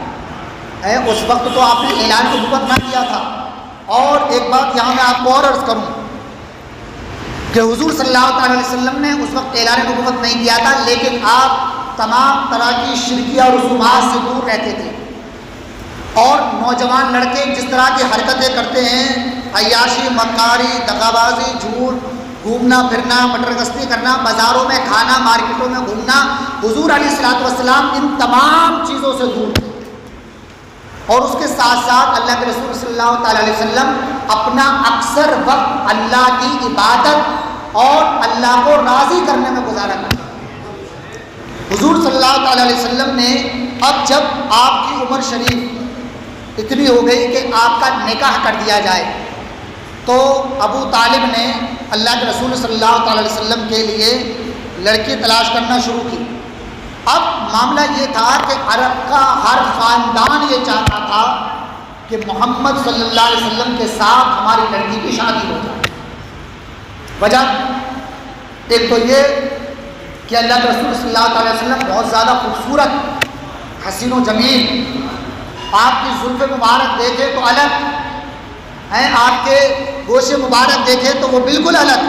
اس وقت تو آپ نے اعلان نبوت نہ کیا تھا۔ اور ایک بات یہاں میں آپ کو اور عرض کروں کہ حضور صلی اللہ تعالیٰ علیہ وسلم نے اس وقت اعلان نبوت نہیں کیا تھا، لیکن آپ تمام طرح کی شرکیہ اور رسومات سے دور رہتے تھے۔ اور نوجوان لڑکے جس طرح کی حرکتیں کرتے ہیں، عیاشی، مکاری، دغابازی، جھوٹ، گھومنا پھرنا، مٹر گستی کرنا، بازاروں میں کھانا، مارکیٹوں میں گھومنا، حضور علیہ الصلوۃ والسلام ان تمام چیزوں سے دور تھے۔ اور اس کے ساتھ ساتھ اللہ کے رسول صلی اللہ تعالیٰ علیہ وسلم اپنا اکثر وقت اللہ کی عبادت اور اللہ کو راضی کرنے میں گزارا کرتے ہیں۔ حضور صلی اللہ تعالیٰ علیہ وسلم نے اب جب آپ کی عمر شریف اتنی ہو گئی کہ آپ کا نکاح کر دیا جائے تو ابو طالب نے اللہ کے رسول صلی اللہ تعالیٰ علیہ وسلم کے لیے لڑکی تلاش کرنا شروع کی۔ اب معاملہ یہ تھا کہ عرب کا ہر خاندان یہ چاہتا تھا کہ محمد صلی اللہ علیہ وسلم کے ساتھ ہماری لڑکی کی شادی ہو جائے۔ وجہ ایک تو یہ کہ اللہ کے رسول صلی اللہ تعالیٰ علیہ وسلم بہت زیادہ خوبصورت، حسین و جمیل، آپ کی زلف مبارک دیکھے تو الگ ہیں، آپ کے گوش مبارک دیکھے تو وہ بالکل الگ،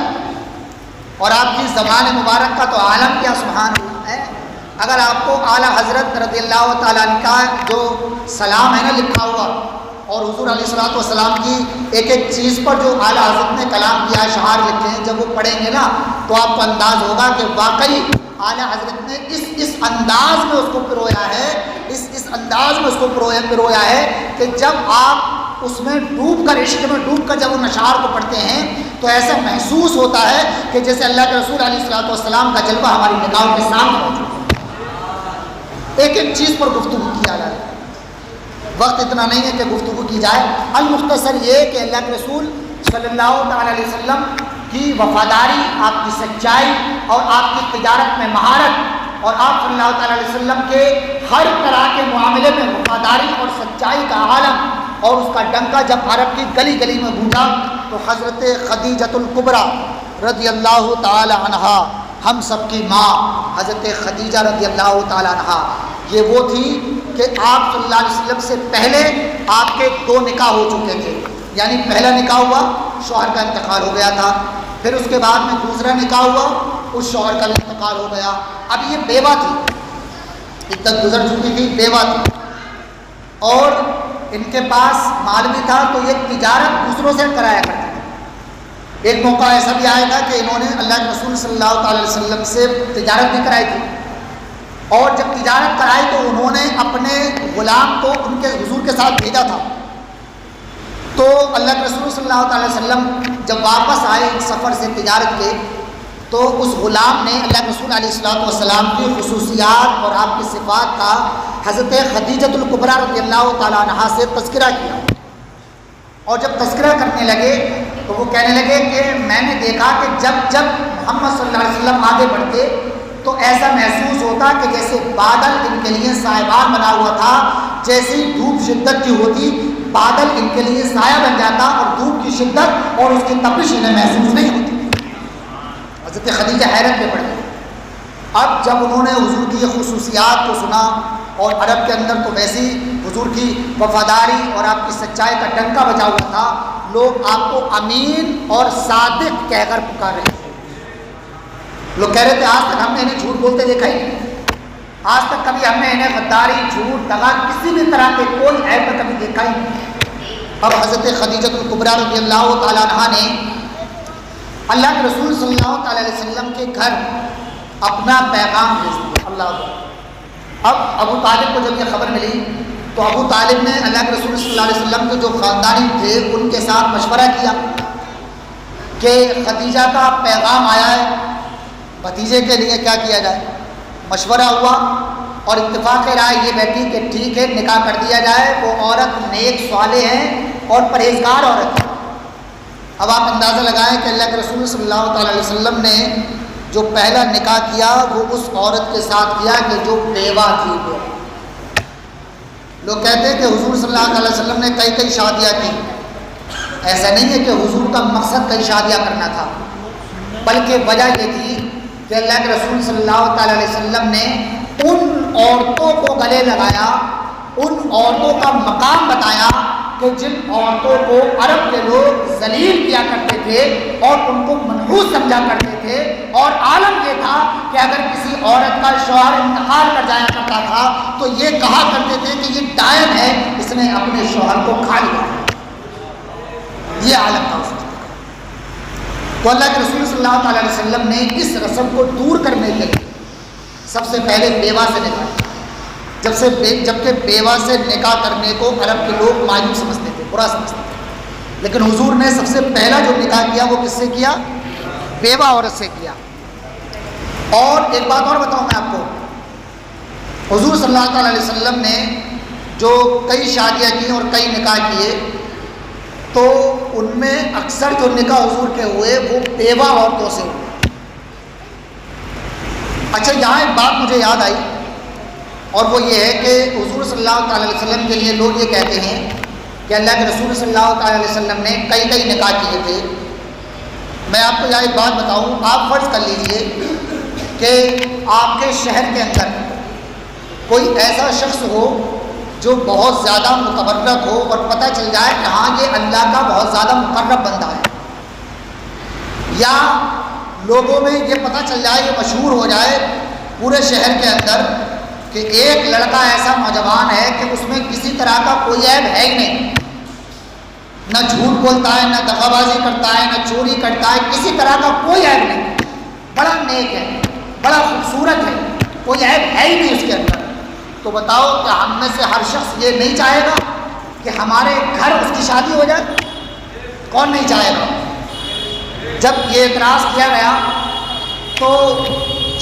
اور آپ کی زبان مبارک کا تو عالم کیا سبحان اللہ ہے۔ اگر آپ کو اعلیٰ حضرت رضی اللہ تعالیٰ عنہ کا جو سلام ہے نا لکھا ہوا، اور حضور علیہ الصلوۃ والسلام کی ایک ایک چیز پر جو اعلیٰ حضرت نے کلام کیا، اشعار لکھے ہیں، جب وہ پڑھیں گے نا تو آپ کو انداز ہوگا کہ واقعی اعلیٰ حضرت نے اس انداز میں اس کو پرویا ہے، اس انداز میں اس کو پرویا ہے کہ جب آپ اس میں ڈوب کر، عشق میں ڈوب کر جب ان اشعار کو پڑھتے ہیں تو ایسا محسوس ہوتا ہے کہ جیسے اللہ کے رسول علیہ الصلوۃ والسلام کا جلوہ ہماری نگاہوں کے سامنے موجود ہے۔ ایک ایک چیز پر گفتگو کیا جائے، وقت اتنا نہیں ہے کہ گفتگو کی جائے۔ المختصر یہ کہ اللہ کے رسول صلی اللہ تعالیٰ علیہ وسلم کی وفاداری، آپ کی سچائی اور آپ کی تجارت میں مہارت، اور آپ صلی اللہ تعالیٰ علیہ وسلم کے ہر طرح کے معاملے میں وفاداری اور سچائی کا عالم اور اس کا ڈنکا جب عرب کی گلی گلی میں گونجا تو حضرت خدیجۃ الکبریٰ رضی اللہ تعالیٰ عنہا، ہم سب کی ماں حضرت خدیجہ رضی اللہ تعالیٰ عنہا، یہ وہ تھی کہ آپ صلی اللہ علیہ وسلم سے پہلے آپ کے 2 نکاح ہو چکے تھے، یعنی پہلا نکاح ہوا، شوہر کا انتقال ہو گیا تھا، پھر اس کے بعد میں دوسرا نکاح ہوا، اس شوہر کا انتقال ہو گیا، اب یہ بیوہ تھی، عدت گزر چکی تھی، بیوہ تھی، اور ان کے پاس مال بھی تھا تو یہ تجارت دوسروں سے کرایا کرتے تھے۔ ایک موقع ایسا بھی آیا تھا کہ انہوں نے اللہ کے رسول صلی اللہ تعالی علیہ وسلم سے تجارت بھی کرائی تھی، اور جب تجارت کرائی تو انہوں نے اپنے غلام کو ان کے حضور کے ساتھ بھیجا تھا، تو اللہ کے رسول صلی اللہ تعالی علیہ وسلم جب واپس آئے سفر سے تجارت کے تو اس غلام نے اللہ کے رسول علیہ الصلوۃ والسلام کی خصوصیات اور آپ کی صفات کا حضرت خدیجۃ الکبریٰ رضی اللہ تعالیٰ عنہا سے تذکرہ کیا، اور جب تذکرہ کرنے لگے تو وہ کہنے لگے کہ میں نے دیکھا کہ جب محمد صلی اللہ علیہ وسلم آگے بڑھتے تو ایسا محسوس ہوتا کہ جیسے بادل ان کے لیے سائبان بنا ہوا تھا، جیسی دھوپ شدت کی ہوتی بادل ان کے لیے سایہ بن جاتا اور دھوپ کی شدت اور اس کی تپش انہیں محسوس نہیں ہوتی۔ حضرت خدیجہ حیرت میں پڑ گئی۔ اب جب انہوں نے حضور کی یہ خصوصیات کو سنا، اور عرب کے اندر تو ویسی حضور کی وفاداری اور آپ کی سچائی کا ڈنکا بجا ہوا تھا، لوگ آپ کو امین اور صادق کہہ کر پکار رہے تھے۔ لوگ کہہ رہے تھے آج تک ہم نے انہیں جھوٹ بولتے دیکھا ہی نہیں، آج تک کبھی ہم نے انہیں غداری، جھوٹ، دغا، کسی بھی طرح کے کوئی عیب پر کبھی دیکھا ہی نہیں۔ اب حضرت خدیجہ الکبریٰ رضی اللہ تعالیٰ عنہا نے اللہ کے رسول صلی اللہ تعالیٰ علیہ وسلم کے گھر اپنا پیغام بھیج دیا۔ اللہ اب ابو طالب کو جب یہ خبر ملی تو ابو طالب نے اللہ کے رسول صلی اللہ علیہ وسلم کے جو خاندانی تھے ان کے ساتھ مشورہ کیا کہ خدیجہ کا پیغام آیا ہے، بھتیجے کے لیے کیا کیا جائے۔ مشورہ ہوا اور اتفاق رائے یہ بیٹھی کہ ٹھیک ہے نکاح کر دیا جائے، وہ عورت نیک صالح ہیں اور پرہیزگار عورت ہے۔ اب آپ اندازہ لگائیں کہ اللہ کے رسول صلی اللہ تعالیٰ علیہ وسلم نے جو پہلا نکاح کیا وہ اس عورت کے ساتھ کیا کہ جو بیوہ تھی۔ لوگ کہتے ہیں کہ حضور صلی اللہ علیہ وسلم نے کئی شادیاں کی، ایسا نہیں ہے کہ حضور کا مقصد کئی شادیاں کرنا تھا، بلکہ وجہ یہ تھی کہ اللہ کے رسول صلی اللہ تعالیٰ علیہ وسلم نے ان عورتوں کو گلے لگایا، ان عورتوں کا مقام بتایا کہ جن عورتوں کو عرب کے لوگ ذلیل کیا کرتے تھے اور ان کو منحوس سمجھا کرتے تھے، اور عالم یہ تھا کہ اگر کسی عورت کا شوہر انتقال کر جایا کرتا تھا تو یہ کہا کرتے تھے کہ یہ ڈائن ہے، اس نے اپنے شوہر کو کھا لیا۔ یہ عالم تھا اس وقت۔ تو اللہ کے رسول صلی اللہ تعالیٰ علیہ وسلم نے اس رسم کو دور کرنے کے لیے سب سے پہلے بیوہ سے نکاح کیا۔ جبکہ بیوہ سے نکاح کرنے کو عرب کے لوگ مایوس سمجھتے تھے، برا سمجھتے تھے، لیکن حضور نے سب سے پہلا جو نکاح کیا وہ کس سے کیا؟ بیوہ عورت سے کیا۔ اور ایک بات اور بتاؤں میں آپ کو، حضور صلی اللہ تعالیٰ علیہ وسلم نے جو کئی شادیاں کی اور کئی نکاح کیے تو ان میں اکثر جو نکاح حضور کے ہوئے وہ بیوہ عورتوں سے ہوئے۔ اچھا یہاں ایک بات مجھے یاد آئی اور وہ یہ ہے کہ حضور صلی اللہ تعالیٰ علیہ وسلم کے لیے لوگ یہ کہتے ہیں کہ اللہ کے رسول صلی اللہ تعالیٰ علیہ وسلم نے کئی نکاح کیے تھے۔ میں آپ کو یہاں ایک بات بتاؤں، آپ فرض کر لیجئے کہ آپ کے شہر کے اندر کوئی ایسا شخص ہو جو بہت زیادہ متبرک ہو اور پتہ چل جائے کہ ہاں یہ اللہ کا بہت زیادہ مقرب بندہ ہے، یا لوگوں میں یہ پتہ چل جائے، یہ مشہور ہو جائے پورے شہر کے اندر کہ ایک لڑکا ایسا نوجوان ہے کہ اس میں کسی طرح کا کوئی عیب ہے ہی نہیں، نہ جھوٹ بولتا ہے، نہ دغا بازی کرتا ہے، نہ چوری کرتا ہے، کسی طرح کا کوئی عیب نہیں، بڑا نیک ہے، بڑا خوبصورت ہے، کوئی عیب ہے ہی نہیں اس کے اندر، تو بتاؤ کہ ہم میں سے ہر شخص یہ نہیں چاہے گا کہ ہمارے گھر اس کی شادی ہو جائے؟ کون نہیں چاہے گا؟ جب یہ اعتراض کیا گیا تو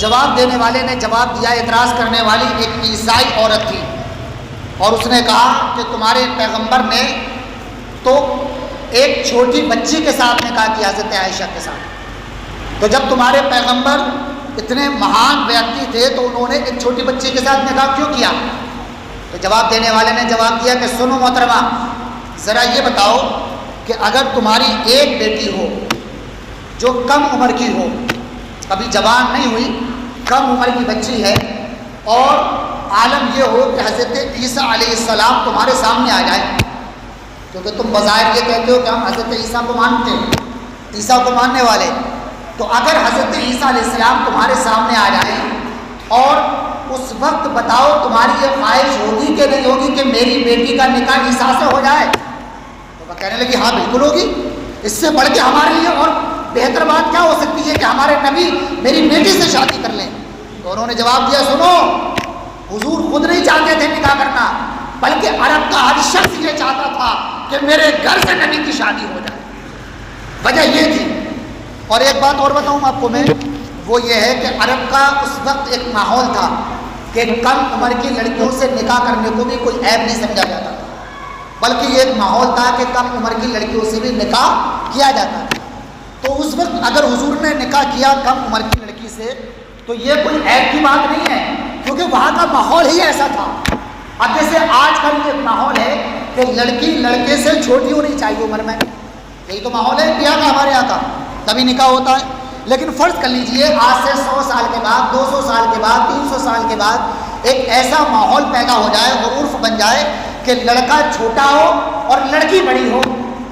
جواب دینے والے نے جواب دیا، اعتراض کرنے والی ایک عیسائی عورت تھی اور اس نے کہا کہ تمہارے پیغمبر نے تو ایک چھوٹی بچی کے ساتھ نکاح کیا، حضرت عائشہ کے ساتھ، تو جب تمہارے پیغمبر اتنے مہان ویکتی تھے تو انہوں نے ایک چھوٹی بچی کے ساتھ نکاح کیوں کیا؟ تو جواب دینے والے نے جواب دیا کہ سنو محترمہ، ذرا یہ بتاؤ کہ اگر تمہاری ایک بیٹی ہو جو کم عمر کی ہو، ابھی جوان نہیں ہوئی، کم عمر کی بچی ہے، اور عالم یہ ہو کہ حضرت عیسیٰ علیہ السلام تمہارے سامنے آ جائے، کیونکہ تم بظاہر یہ کہتے ہو کہ ہم حضرت عیسیٰ کو مانتے ہیں، عیسیٰ کو ماننے والے، تو اگر حضرت عیسیٰ علیہ السلام تمہارے سامنے آ جائیں اور اس وقت بتاؤ تمہاری یہ خواہش ہوگی کہ نہیں ہوگی کہ میری بیٹی کا نکاح عیسیٰ سے ہو جائے؟ تو وہ کہنے لگی ہاں بالکل ہوگی، اس سے بڑھ کے ہمارے لیے اور بہتر بات کیا ہو سکتی ہے کہ ہمارے نبی میری بیٹی سے شادی کر لیں؟ تو انہوں نے جواب دیا سنو، حضور خود نہیں چاہتے تھے نکاح کرنا، بلکہ عرب کا ہر شخص یہ چاہتا تھا کہ میرے گھر سے نبی کی شادی ہو جائے، وجہ یہ تھی۔ اور ایک بات اور بتاؤں آپ کو میں، وہ یہ ہے کہ عرب کا اس وقت ایک ماحول تھا کہ کم عمر کی لڑکیوں سے نکاح کرنے کو بھی کوئی عیب نہیں سمجھا جاتا تھا، بلکہ یہ ایک ماحول تھا کہ کم عمر کی لڑکیوں سے بھی نکاح کیا جاتا تھا۔ تو اس وقت اگر حضور نے نکاح کیا کم عمر کی لڑکی سے تو یہ کوئی عیب کی بات نہیں ہے، کیونکہ وہاں کا ماحول ہی ایسا تھا۔ اب جیسے آج کل یہ ماحول ہے کہ لڑکی لڑکے سے چھوٹی ہونی چاہیے عمر میں، یہی تو ماحول ہے انڈیا کا، ہمارے یہاں کا، تبھی نکاح ہوتا ہے۔ لیکن فرض کر لیجئے آج سے 100 سال کے بعد، 200 سال کے بعد، 300 سال کے بعد ایک ایسا ماحول پیدا ہو جائے اور عرف بن جائے کہ لڑکا چھوٹا ہو اور لڑکی بڑی ہو،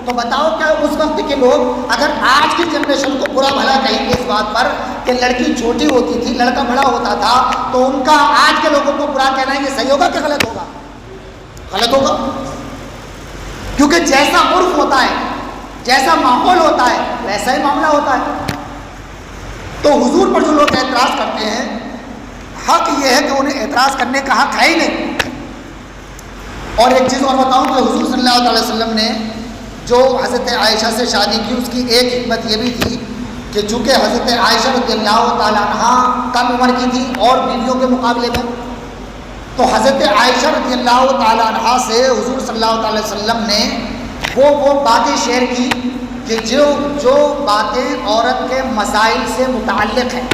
تو بتاؤ کیا اس وقت کے لوگ اگر آج کی جنریشن کو برا بھلا کہیں گے اس بات پر کہ لڑکی چھوٹی ہوتی تھی لڑکا بڑا ہوتا تھا، تو ان کا آج کے لوگوں کو برا کہنا ہے یہ صحیح ہوگا کہ غلط ہوگا؟ غلط ہوگا، کیونکہ جیسا عرف ہوتا ہے، جیسا ماحول ہوتا ہے، ویسا ہی معاملہ ہوتا ہے۔ تو حضور پر جو لوگ اعتراض کرتے ہیں، حق یہ ہے کہ انہیں اعتراض کرنے کا حق ہے ہی نہیں۔ اور ایک چیز اور بتاؤں کہ حضور صلی اللہ علیہ وسلم نے جو حضرت عائشہ سے شادی کی، اس کی ایک حکمت یہ بھی تھی کہ چونکہ حضرت عائشہ رضی اللہ تعالیٰ عنہ کم عمر کی تھی اور بیویوں کے مقابلے میں، تو حضرت عائشہ رضی اللہ تعالیٰ عنہ سے حضور صلی اللہ علیہ وسلم نے وہ باتیں شیئر کی کہ جو باتیں عورت کے مسائل سے متعلق ہیں۔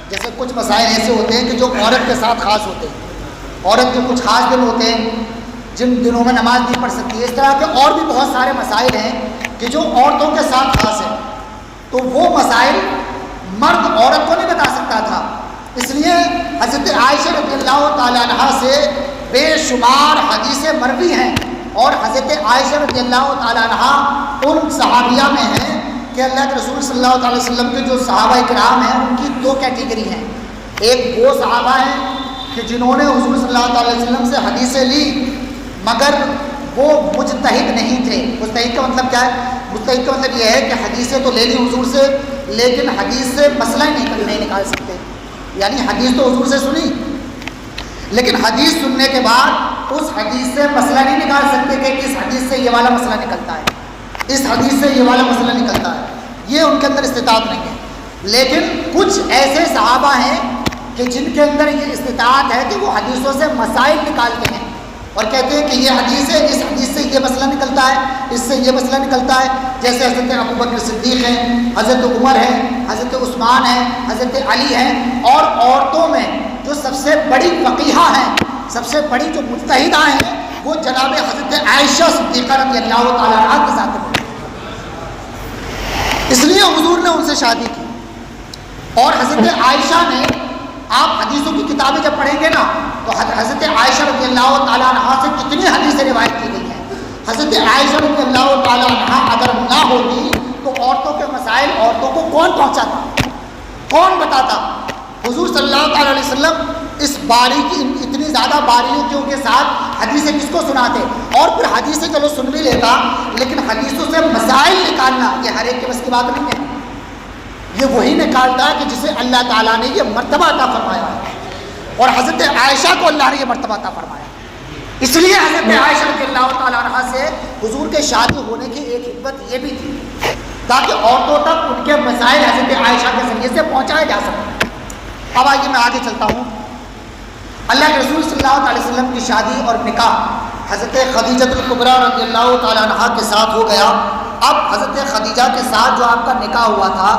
جیسے کچھ مسائل ایسے ہوتے ہیں کہ جو عورت کے ساتھ خاص ہوتے ہیں، عورت کے کچھ خاص دن ہوتے ہیں جن دنوں میں نماز نہیں پڑھ سکتی، اس طرح کے اور بھی بہت سارے مسائل ہیں کہ جو عورتوں کے ساتھ خاص ہیں، تو وہ مسائل مرد عورت کو نہیں بتا سکتا تھا۔ اس لیے حضرت عائشہ رضی اللہ تعالیٰ عنہ سے بے شمار حدیثیں مروی ہیں، اور حضرت عائشہ رضی اللہ تعالیٰ عنہ ان صحابیہ میں ہیں کہ اللہ کے رسول صلی اللہ علیہ وسلم کے جو صحابہ کرام ہیں ان کی دو کیٹیگری ہیں۔ ایک وہ صحابہ ہیں کہ جنہوں نے حضور صلی اللہ علیہ وسلم سے حدیثیں لی مگر وہ مجتہد نہیں تھے۔ مجتہد کا مطلب کیا ہے؟ مجتہد کا مطلب یہ ہے کہ حدیثیں تو لے لی حضور سے لیکن حدیث سے مسئلہ ہی نہیں نکال سکتے، یعنی حدیث تو حضور سے سنی لیکن حدیث سننے کے بعد اس حدیث سے مسئلہ نہیں نکال سکتے کہ اس حدیث سے یہ والا مسئلہ نکلتا ہے، اس حدیث سے یہ والا مسئلہ نکلتا ہے، یہ ان کے اندر استطاعت نہیں ہے۔ لیکن کچھ ایسے صحابہ ہیں کہ جن کے اندر یہ استطاعت ہے کہ وہ حدیثوں سے مسائل نکالتے ہیں اور کہتے ہیں کہ یہ حدیث ہے، اس حدیث سے یہ مسئلہ نکلتا ہے، اس سے یہ مسئلہ نکلتا ہے۔ جیسے حضرت ابو بکر صدیق ہیں، حضرت عمر ہیں، حضرت عثمان ہیں، حضرت علی ہیں، اور عورتوں میں جو سب سے بڑی فقیہہ ہیں، سب سے بڑی جو مجتہدہ ہیں، وہ جناب حضرت عائشہ صدیقہ رضی اللہ تعالیٰ عنہ کے ساتھ ہیں۔ اس لیے حضور نے ان سے شادی کی، اور حضرت عائشہ نے، آپ حدیثوں کی کتابیں جب پڑھیں گے نا تو حضرت عائشہ رضی اللہ تعالیٰ عنہ سے کتنی حدیثیں روایت کی گئی ہیں۔ حضرت عائشہ رضی اللہ تعالیٰ عنہ اگر نہ ہوتی تو عورتوں کے مسائل عورتوں کو کون پہنچاتا، کون بتاتا؟ حضور صلی اللہ تعالیٰ علیہ وسلم اس باریکی، اتنی زیادہ باریکیوں کے ساتھ حدیثیں کس کو سناتے؟ اور پھر حدیثیں چلو سن بھی لیتا لیکن حدیثوں سے مسائل نکالنا یہ ہر ایک کے بس کی بات نہیں ہے، یہ وہی نکالتا ہے کہ جسے اللہ تعالیٰ نے یہ مرتبہ عطا فرمایا ہے، اور حضرت عائشہ کو اللہ نے یہ مرتبہ عطا فرمایا۔ اس لیے حضرت عائشہ رضی اللہ تعالیٰ عنہ سے حضور کے شادی ہونے کی ایک حکمت یہ بھی تھی تاکہ عورتوں تک ان کے مسائل حضرت عائشہ کے ذریعے سے پہنچائے جا سکیں۔ اب آئیے میں آگے چلتا ہوں۔ اللہ کے رسول صلی اللہ علیہ وسلم کی شادی اور نکاح حضرت خدیجہ الکبریٰ رضی اللہ تعالیٰ عنہ کے ساتھ ہو گیا۔ اب حضرت خدیجہ کے ساتھ جو آپ کا نکاح ہوا تھا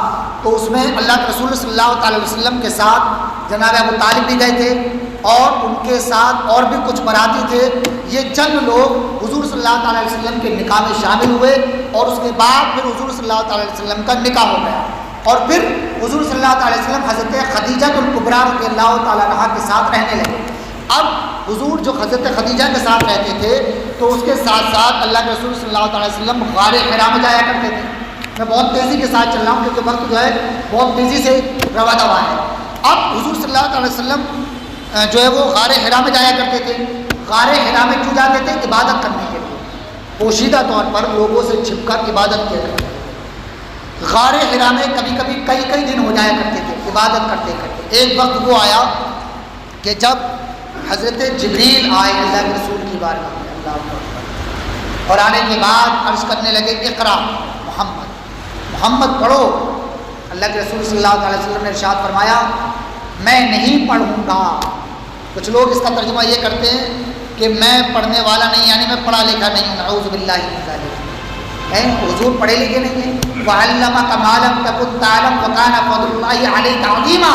تو اس میں اللہ کے رسول صلی اللہ تعالیٰ علیہ وسلم کے ساتھ جناب ابو طالب بھی گئے تھے اور ان کے ساتھ اور بھی کچھ باراتی تھے۔ یہ چند لوگ حضور صلی اللہ تعالیٰ علیہ وسلم کے نکاح میں شامل ہوئے اور اس کے بعد پھر حضور صلی اللہ تعالیٰ علیہ وسلم کا نکاح ہو گیا، اور پھر حضور صلی اللہ تعالیٰ علیہ وسلم حضرت خدیجہ الکبریٰ رضی اللہ تعالیٰ عنہ کے ساتھ رہنے لگے۔ اب حضور جو حضرت خدیجہ کے ساتھ رہتے تھے تو اس کے ساتھ ساتھ اللہ کے رسول صلی اللہ تعالیٰ علیہ وسلم غار حرا میں جایا کرتے تھے۔ میں بہت تیزی کے ساتھ چل رہا ہوں کیونکہ وقت جو ہے بہت تیزی سے روا دوا ہے۔ اب حضور صلی اللہ تعالیٰ علیہ وسلم جو ہے وہ غار حرا میں جایا کرتے تھے۔ غار حرا میں کیوں جاتے تھے؟ عبادت کرنے کے لیے، پوشیدہ طور پر لوگوں سے چھپ کر عبادت کیا کرتے تھے۔ غار حرا میں کبھی کبھی کئی دن ہو جایا کرتے تھے عبادت کرتے کرتے۔ ایک وقت وہ آیا کہ جب حضرت جبریل آئے اللہ کے رسول کی بارگاہ میں، اللہ اکبر، اور آنے کے بعد عرض کرنے لگے اقرا محمد پڑھو۔ اللہ کے رسول صلی اللہ علیہ وسلم نے ارشاد فرمایا میں نہیں پڑھوں گا۔ کچھ لوگ اس کا ترجمہ یہ کرتے ہیں کہ میں پڑھنے والا نہیں، یعنی میں پڑھا لکھا نہیں ہوں، نعوذ باللہ من ذالک۔ حضور پڑھے لکھے نہیں ہیں۔ وَعَلَّمَكَ مَا لَمْ تَكُن تَعْلَمْ وَكَانَ فَضْلُ اللَّهِ عَلَيْكَ عَظِيمًا۔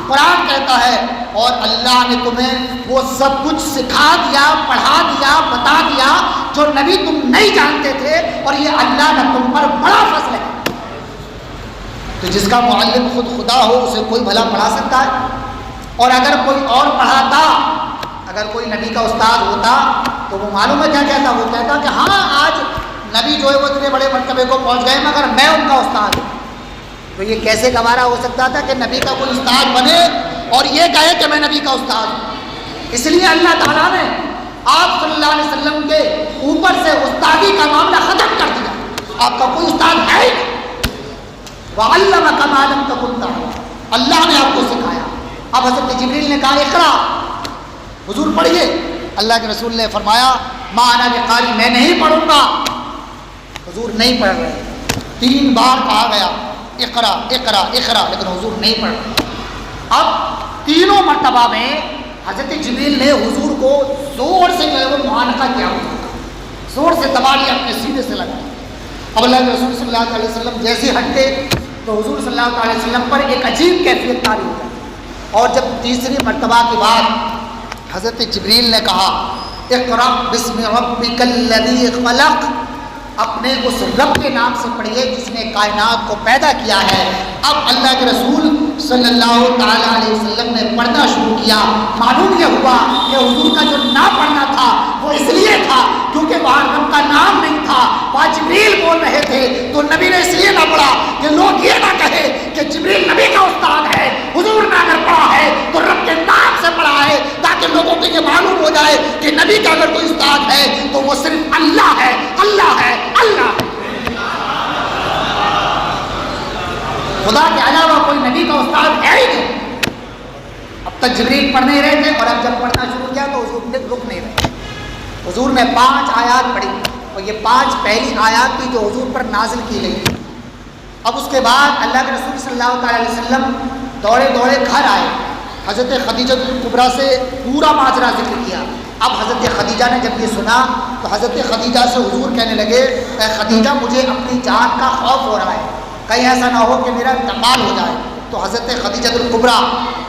قرآن کہتا ہے اور اللہ نے تمہیں وہ سب کچھ سکھا دیا، پڑھا دیا، بتا دیا جو نبی تم نہیں جانتے تھے، اور یہ اللہ نے تم پر بڑا فضل ہے۔ تو جس کا معلم خود خدا ہو اسے کوئی بھلا پڑھا سکتا ہے، اور اگر کوئی اور پڑھاتا، اگر کوئی نبی کا استاد ہوتا تو وہ معلوم ہے کیا کہتا؟ وہ کہتا کہ ہاں آج نبی جو ہے وہ اتنے بڑے مرتبے کو پہنچ گئے مگر میں ان کا استاد ہوں. تو یہ کیسے گوارا ہو سکتا تھا کہ نبی کا کوئی استاد بنے اور یہ کہے کہ میں نبی کا استاد ہوں؟ اس لیے اللہ تعالیٰ نے آپ صلی اللہ علیہ وسلم کے اوپر سے استادی کا معاملہ ختم کر دیا. آپ کا کوئی استاد ہے ہی نہیں. وَعَلَّمَكَ مَا لَمْ تَكُن تَعْلَمُ. اللہ نے آپ کو سکھایا. اب حضرت جبریل نے کہا اقرا، حضور پڑھیے. اللہ کے رسول نے فرمایا ما انا بقاری، میں نہیں پڑھوں گا. حضور نہیں پڑھ رہے. 3 بار کہا گیا اقرا اقرا اقرا، لیکن حضور نہیں پڑھ رہے. اب تینوں مرتبہ میں حضرت جبریل نے حضور کو زور سے جو ہے وہ معانقہ کیا، زور سے دبا لیا، اپنے سینے سے لگا. اب اللہ کے رسول صلی اللہ علیہ وسلم جیسے ہٹے تو حضور صلی اللہ علیہ وسلم پر ایک عجیب کیفیت طاری ہو گئی. اور جب تیسری مرتبہ کے بعد حضرت جبریل نے کہا اقرأ بسم ربک الذی خلق، اپنے اس رب کے نام سے پڑھیے جس نے کائنات کو پیدا کیا ہے. اب اللہ کے رسول صلی اللہ تعالیٰ علیہ وسلم نے پڑھنا شروع کیا. معلوم یہ ہوا کہ حضور کا جو نہ پڑھنا تھا وہ اس لیے تھا کیونکہ وہاں رب کا نام نہیں تھا، وہاں جبریل بول رہے تھے. تو نبی نے اس لیے نہ پڑھا کہ لوگ یہ نہ کہے کہ جبریل نبی کا استاد ہے. حضور نے اگر پڑھا ہے تو رب کے نام سے پڑھا ہے تاکہ لوگوں کو یہ معلوم ہو جائے کہ نبی کا اگر کوئی استاد ہے تو وہ صرف اللہ ہے، اللہ ہے، اللہ ہے. خدا کے علاوہ کوئی نبی کا استاد ہے ہی نہیں. اب تک جبریل پڑھ نہیں رہے تھے اور اب جب پڑھنا شروع کیا تو حضور نے رک نہیں رہے. حضور نے 5 آیات پڑھی اور یہ 5 پہلی آیات تھی جو حضور پر نازل کی گئی. اب اس کے بعد اللہ کے رسول صلی اللہ تعالیٰ علیہ وسلم دوڑے دوڑے گھر آئے. حضرت خدیجہ کبریٰ سے پورا ماجرا ذکر کیا. اب حضرت خدیجہ نے جب یہ سنا تو حضرت خدیجہ سے حضور کہنے لگے اے خدیجہ مجھے اپنی جان کا خوف ہو رہا ہے، کہیں ایسا نہ ہو کہ میرا انتقال ہو جائے. تو حضرت خدیجہ کبریٰ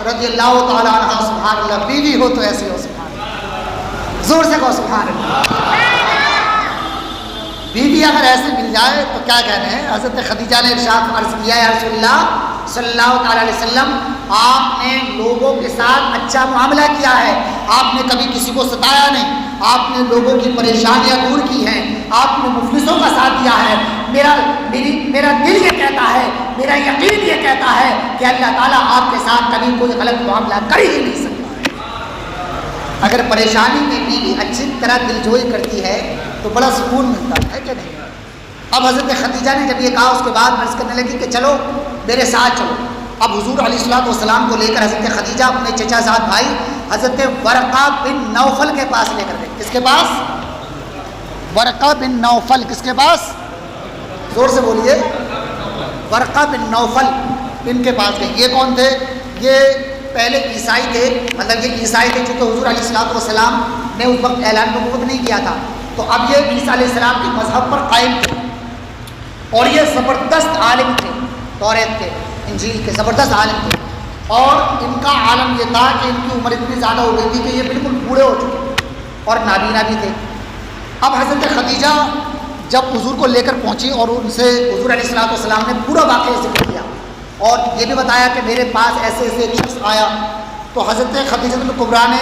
رضی اللہ تعالیٰ عنہ، سبحان اللہ، بیوی ہو تو ایسی ہو، سبحان اللہ، زور سے کہو سبحان اللہ. بیوی اگر ایسے مل جائے تو کیا کہنے ہیں. حضرت خدیجہ نے ارشاد عرض کیا یا رسول اللہ صلی اللہ تعالیٰ علیہ وسلم، آپ نے لوگوں کے ساتھ اچھا معاملہ کیا ہے، آپ نے کبھی کسی کو ستایا نہیں، آپ نے لوگوں کی پریشانیاں دور کی ہیں، آپ نے مفلسوں کا ساتھ دیا ہے. میرا دل یہ کہتا ہے، میرا یقین یہ کہتا ہے کہ اللہ تعالیٰ آپ کے ساتھ کبھی کوئی غلط معاملہ کر ہی نہیں سکتا. اگر پریشانی میں بیوی اچھی طرح دلجوئی کرتی ہے تو بڑا سکون ملتا ہے کہ نہیں. اب حضرت خدیجہ نے جب یہ کہا اس کے بعد عرض کرنے لگی کہ چلو میرے ساتھ چلو. اب حضور علیہ الصلوۃ والسلام کو لے کر حضرت خدیجہ اپنے چچا زاد بھائی حضرت ورقہ بن نوفل کے پاس لے کر گئے. کس کے پاس؟ ورقہ بن نوفل. کس کے پاس؟ زور سے بولیے. ورقہ بن نوفل ان کے پاس گئے. یہ کون تھے؟ یہ پہلے عیسائی تھے، مطلب یہ عیسائی تھے چونکہ حضور علیہ الصلوۃ والسلام نے اس وقت اعلان نبوت نہیں کیا تھا. تو اب یہ عیسیٰ علیہ السلام کے مذہب پر قائم تھے اور یہ زبردست عالم تھے، توریت کے انجیل کے زبردست عالم تھے. اور ان کا عالم یہ تھا کہ ان کی عمر اتنی زیادہ ہو گئی تھی کہ یہ بالکل بوڑھے ہو چکے اور نابینا بھی تھے. اب حضرت خدیجہ جب حضور کو لے کر پہنچی اور ان سے حضور علیہ الصلوۃ والسلام نے پورا واقعہ ذکر کیا اور یہ بھی بتایا کہ میرے پاس ایسے ایسے ایک شخص آیا. تو حضرت خدیجہ کبریٰ نے